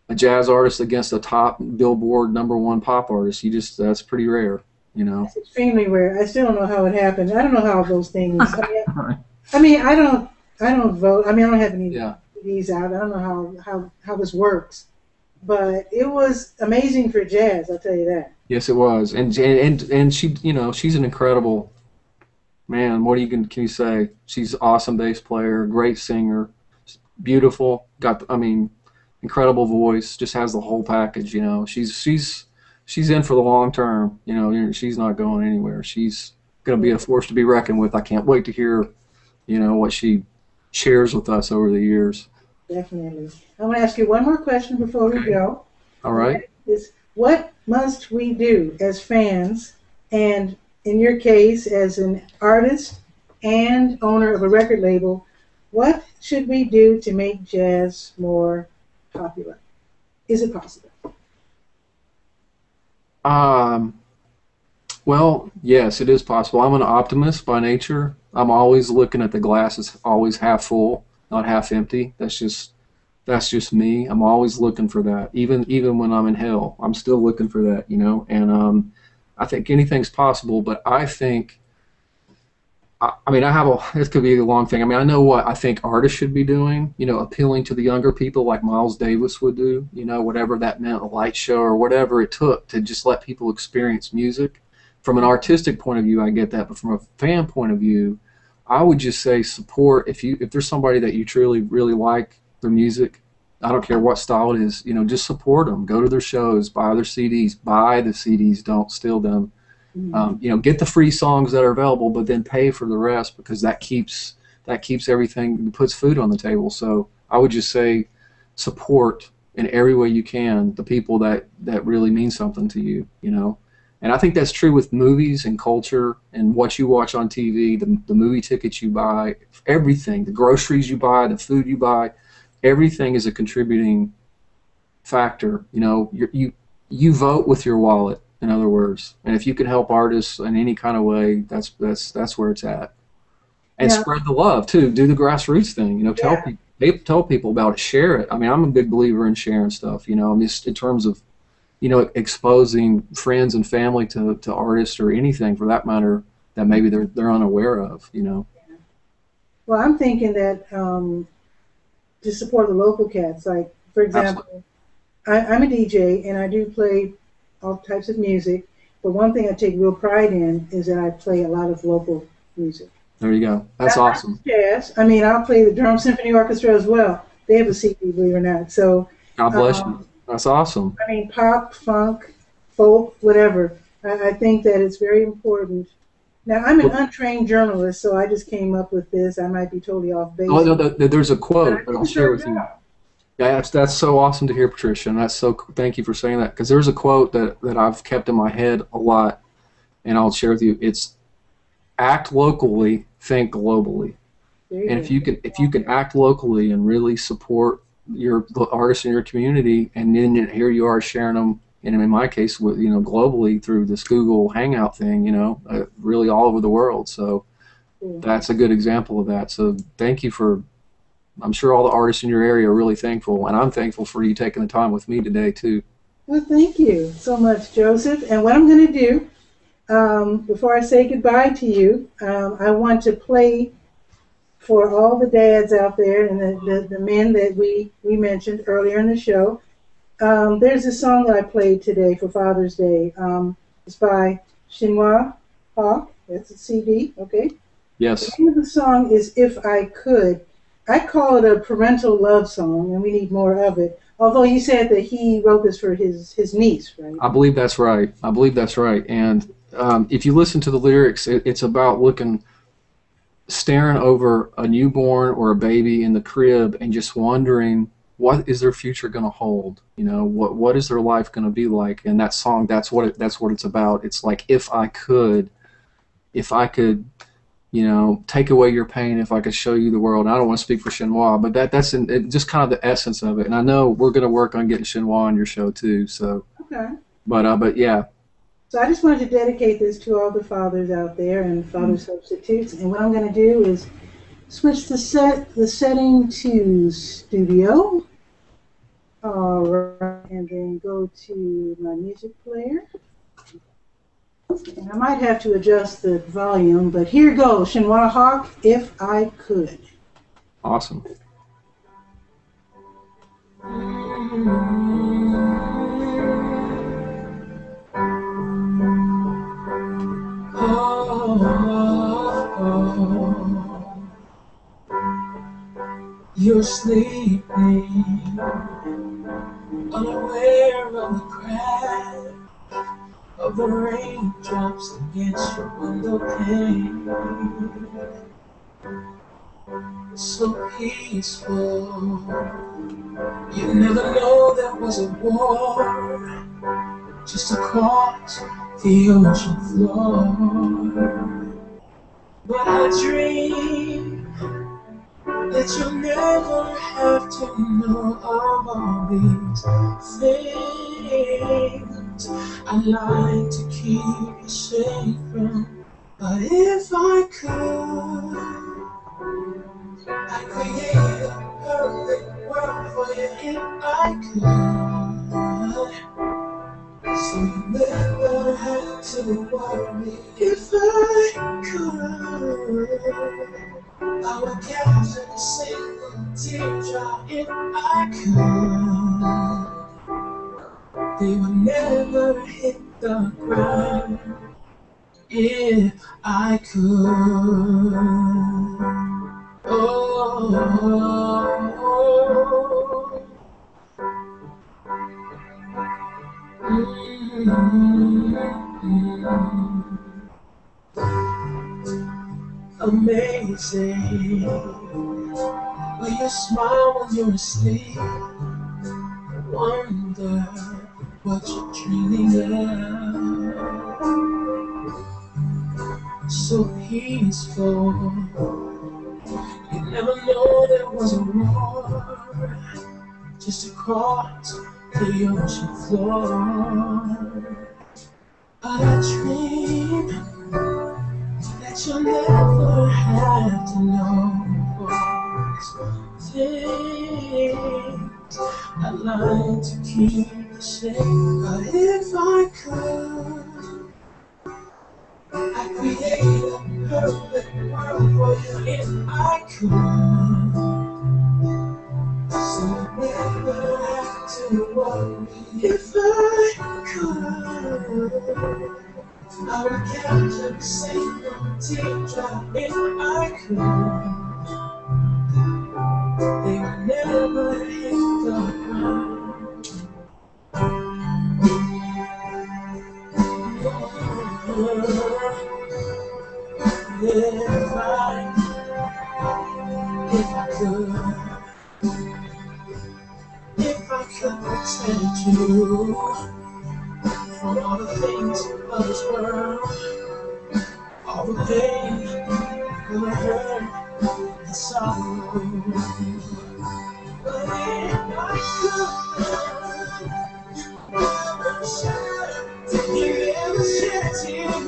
a jazz artist against a top Billboard #1 pop artist. That's pretty rare, you know. It's extremely rare. I still don't know how it happened. I don't know how those things. Right. I mean, I don't vote. I mean, I don't have any Yeah. these out. I don't know how this works, but it was amazing for jazz. I'll tell you that. Yes, it was, and she, she's an incredible man. What can you say? She's an awesome bass player, great singer, beautiful. I mean, incredible voice. Just has the whole package. She's in for the long term. She's not going anywhere. She's going to be a force to be reckoned with. I can't wait to hear, what she shares with us over the years. Definitely. I want to ask you one more question before we go. All And right. that is, what must we do as fans, and in your case, as an artist and owner of a record label, what should we do to make jazz more popular? Is it possible? Um, well, yes, it is possible. I'm an optimist by nature. I'm always looking at the glass as always half full, not half empty. That's just me. I'm always looking for that. Even when I'm in hell, I'm still looking for that. And I think anything's possible, but I think I mean, this could be a long thing. I mean, I know what I think artists should be doing, appealing to the younger people like Miles Davis would do, whatever that meant, a light show or whatever it took to just let people experience music. From an artistic point of view, I get that, but from a fan point of view, I would just say support if there's somebody that you truly really like their music. I don't care what style it is, just support them. Go to their shows, buy their CDs, buy the CDs, don't steal them. Mm. Get the free songs that are available, but then pay for the rest because that keeps everything, puts food on the table. So I would just say support in every way you can the people that really mean something to you. And I think that's true with movies and culture and what you watch on TV, the movie tickets you buy, everything, the groceries you buy, the food you buy, everything is a contributing factor. You vote with your wallet, in other words. And if you can help artists in any kind of way, that's where it's at. And Yeah, spread the love too. Do the grassroots thing. yeah. Tell people about it. Share it. I mean, I'm a big believer in sharing stuff. Just in terms of exposing friends and family to artists or anything for that matter that maybe they're unaware of. Well, I'm thinking that to support the local cats, like for Absolutely. example, I'm a DJ and I do play all types of music. But one thing I take real pride in is that I play a lot of local music. There you go. That's Not awesome. just jazz. I mean, I'll play the Drum Symphony Orchestra as well. They have a CD, believe it or not. So, God bless you. um, That's awesome. I mean, pop, funk, folk, whatever. I think that it's very important. Now, I'm an Well, untrained journalist, so I just came up with this. I might be totally off oh, base, no, there's a but I quote that think I'll it's share our with you. job. Yeah, that's so awesome to hear, Patricia, and thank you for saying that because there's a quote that I've kept in my head a lot, and I'll share with you. It's act locally, think globally. There you And go. if you can act locally and really support the artists in your community, and then here you are sharing them, and in my case, with globally through this Google Hangout thing, really all over the world. So Cool. that's a good example of that. So thank you for. I'm sure all the artists in your area are really thankful, and I'm thankful for you taking the time with me today too. Well, thank you so much, Joseph. And what I'm going to do before I say goodbye to you, I want to play for all the dads out there and the men that we mentioned earlier in the show. There's a song that I played today for Father's Day. It's by Chinois Hawk. That's a CD, okay? The Yes. name of the song is If I Could. I call it a parental love song, and we need more of it. Although you said that he wrote this for his niece, right? I believe that's right. I believe that's right. And if you listen to the lyrics, it's about staring over a newborn or a baby in the crib and just wondering what is their future going to hold. You know, what is their life going to be like? And that song, that's what it's about. It's like if I could, you know, take away your pain, if I could show you the world. And I don't want to speak for Chinois, but just kind of the essence of it. And I know we're going to work on getting Chinois on your show too. So, Okay. but yeah. So I just wanted to dedicate this to all the fathers out there and father substitutes. And what I'm going to do is switch the setting to studio. All right, and then go to my music player. And I might have to adjust the volume, but here goes, Chinois Hawk, If I Could. Awesome. You're sleeping, unaware of the crack of the raindrops against your window pane. So peaceful, you never know there was a war just across the ocean floor. But I dream that you'll never have to know of all these things I like to keep you safe from. But if I could, I'd create a perfect world for you if I could. So you never have to worry if I could. I would catch every single teardrop if I could. They would never hit the ground if I could. Amazing, but you smile when you're asleep. Wonder what you're dreaming of. So peaceful, you never know there was a war just across the ocean floor. But I dream that you'll never have to know those things I like to keep you safe. But if I could, I'd create a perfect world for you if I could. So you never have to worry if I could. I would catch every single teardrop if I could. They would never hit the ground. If I could protect you from all the things of this world, all the pain, and the hurt, and sorrow. But if I could, never shed, did you ever shed tears?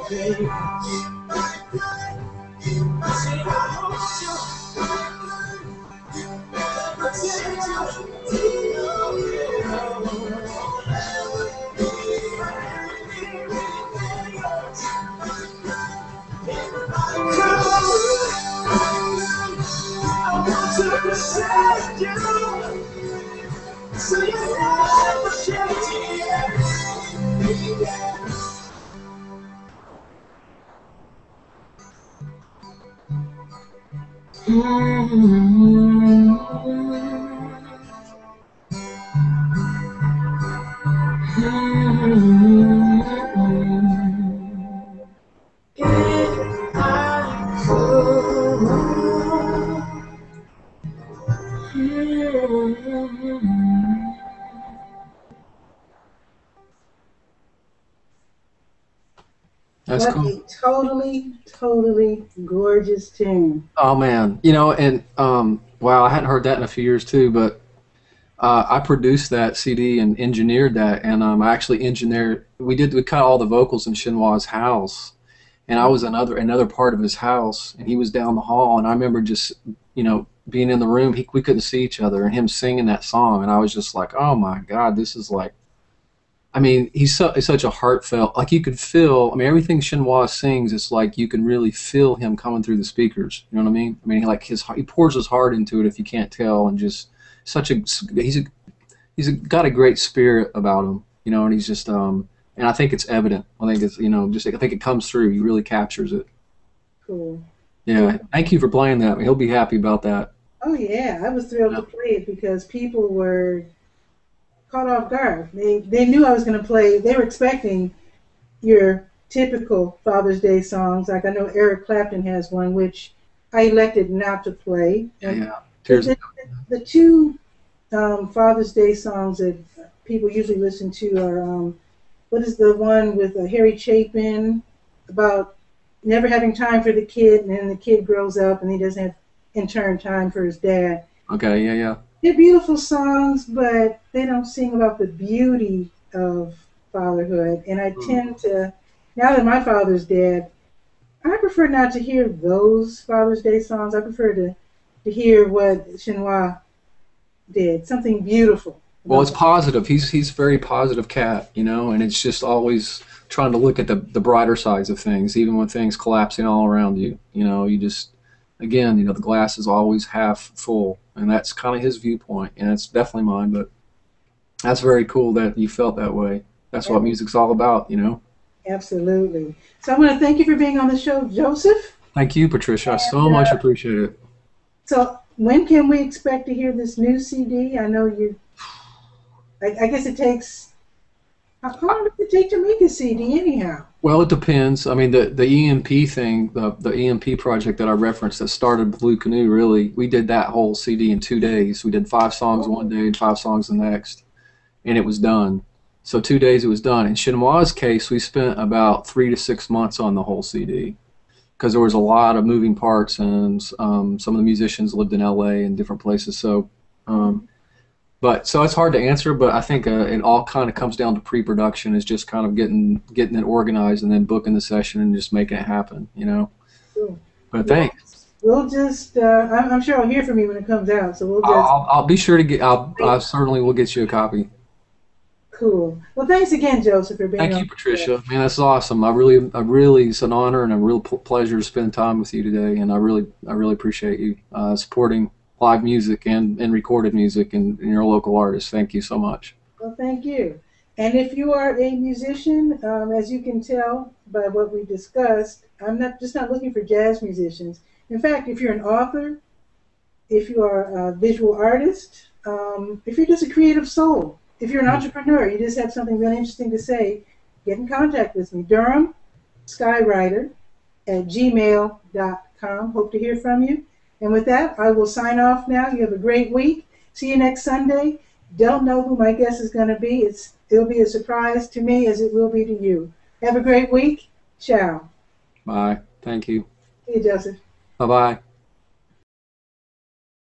Baby, see, I hope to save you, so you never shed tears. If I That's What cool. a totally gorgeous tune. Oh man, you know, and wow, I hadn't heard that in a few years too. But I produced that CD and engineered that, and I actually engineered. We cut all the vocals in Shinhwa's house, and I was another part of his house, and he was down the hall, and I remember just being in the room. We couldn't see each other, and him singing that song, and I was just like, oh my God, this is like. I mean, he's such a heartfelt, like you could feel, I mean, everything Shinhwa sings, it's like you can really feel him coming through the speakers. You know what I mean? I mean, he pours his heart into it if you can't tell, and just he's got a great spirit about him, and he's just, and I think it's evident. I think it's, I think it comes through. He really captures it. Cool. Yeah. Thank you for playing that. He'll be happy about that. Oh yeah, I was thrilled to play it because people were caught off guard. They knew I was going to play. They were expecting your typical Father's Day songs. Like I know Eric Clapton has one, which I elected not to play. Yeah. The two Father's Day songs that people usually listen to are what is the one with Harry Chapin about never having time for the kid, and then the kid grows up and he doesn't have in turn time for his dad. Okay. Yeah. They're beautiful songs, but they don't sing about the beauty of fatherhood. And I tend to, now that my father's dead, I prefer not to hear those Father's Day songs. I prefer to hear what Shinhwa did, something beautiful. Well, it's positive. He's a very positive cat, and it's just always trying to look at the brighter sides of things, even when things collapsing all around you. You just, again, the glass is always half full. And that's kind of his viewpoint, and it's definitely mine, but that's very cool that you felt that way. That's what music's all about, Absolutely. So I want to thank you for being on the show, Joseph. Thank you, Patricia. I so much appreciate it. So when can we expect to hear this new CD? I know I guess it takes, how long does it take to make a CD anyhow? Well, it depends. I mean, the EMP thing, the EMP project that I referenced that started Blue Canoe, really, we did that whole CD in 2 days. We did 5 songs one day and 5 songs the next, and it was done. So 2 days it was done. In Shinhwa's case, we spent about 3 to 6 months on the whole CD because there was a lot of moving parts, and some of the musicians lived in LA and different places. So, so it's hard to answer, but I think it all kind of comes down to pre-production. Is just kind of getting it organized and then booking the session and just making it happen, Cool. But thanks. We'll just, I'm sure I'll hear from you when it comes out, so we'll just... I'll be sure to get, I certainly will get you a copy. Cool. Well, thanks again, Joseph, for being on. Thank you, Patricia. Man, that's awesome. I really, it's an honor and a real pleasure to spend time with you today, and I really appreciate you supporting live music and recorded music and your local artists. Thank you so much. Well, thank you. And if you are a musician, as you can tell by what we discussed, I'm not looking for jazz musicians. In fact, if you're an author, if you are a visual artist, if you're just a creative soul, if you're an entrepreneur, you just have something really interesting to say, get in contact with me. Durham, Skywriter at gmail.com. Hope to hear from you. And with that, I will sign off now. You have a great week. See you next Sunday. Don't know who my guest is going to be. It'll be a surprise to me as it will be to you. Have a great week. Ciao. Bye. Thank you. See you, Joseph. Bye-bye.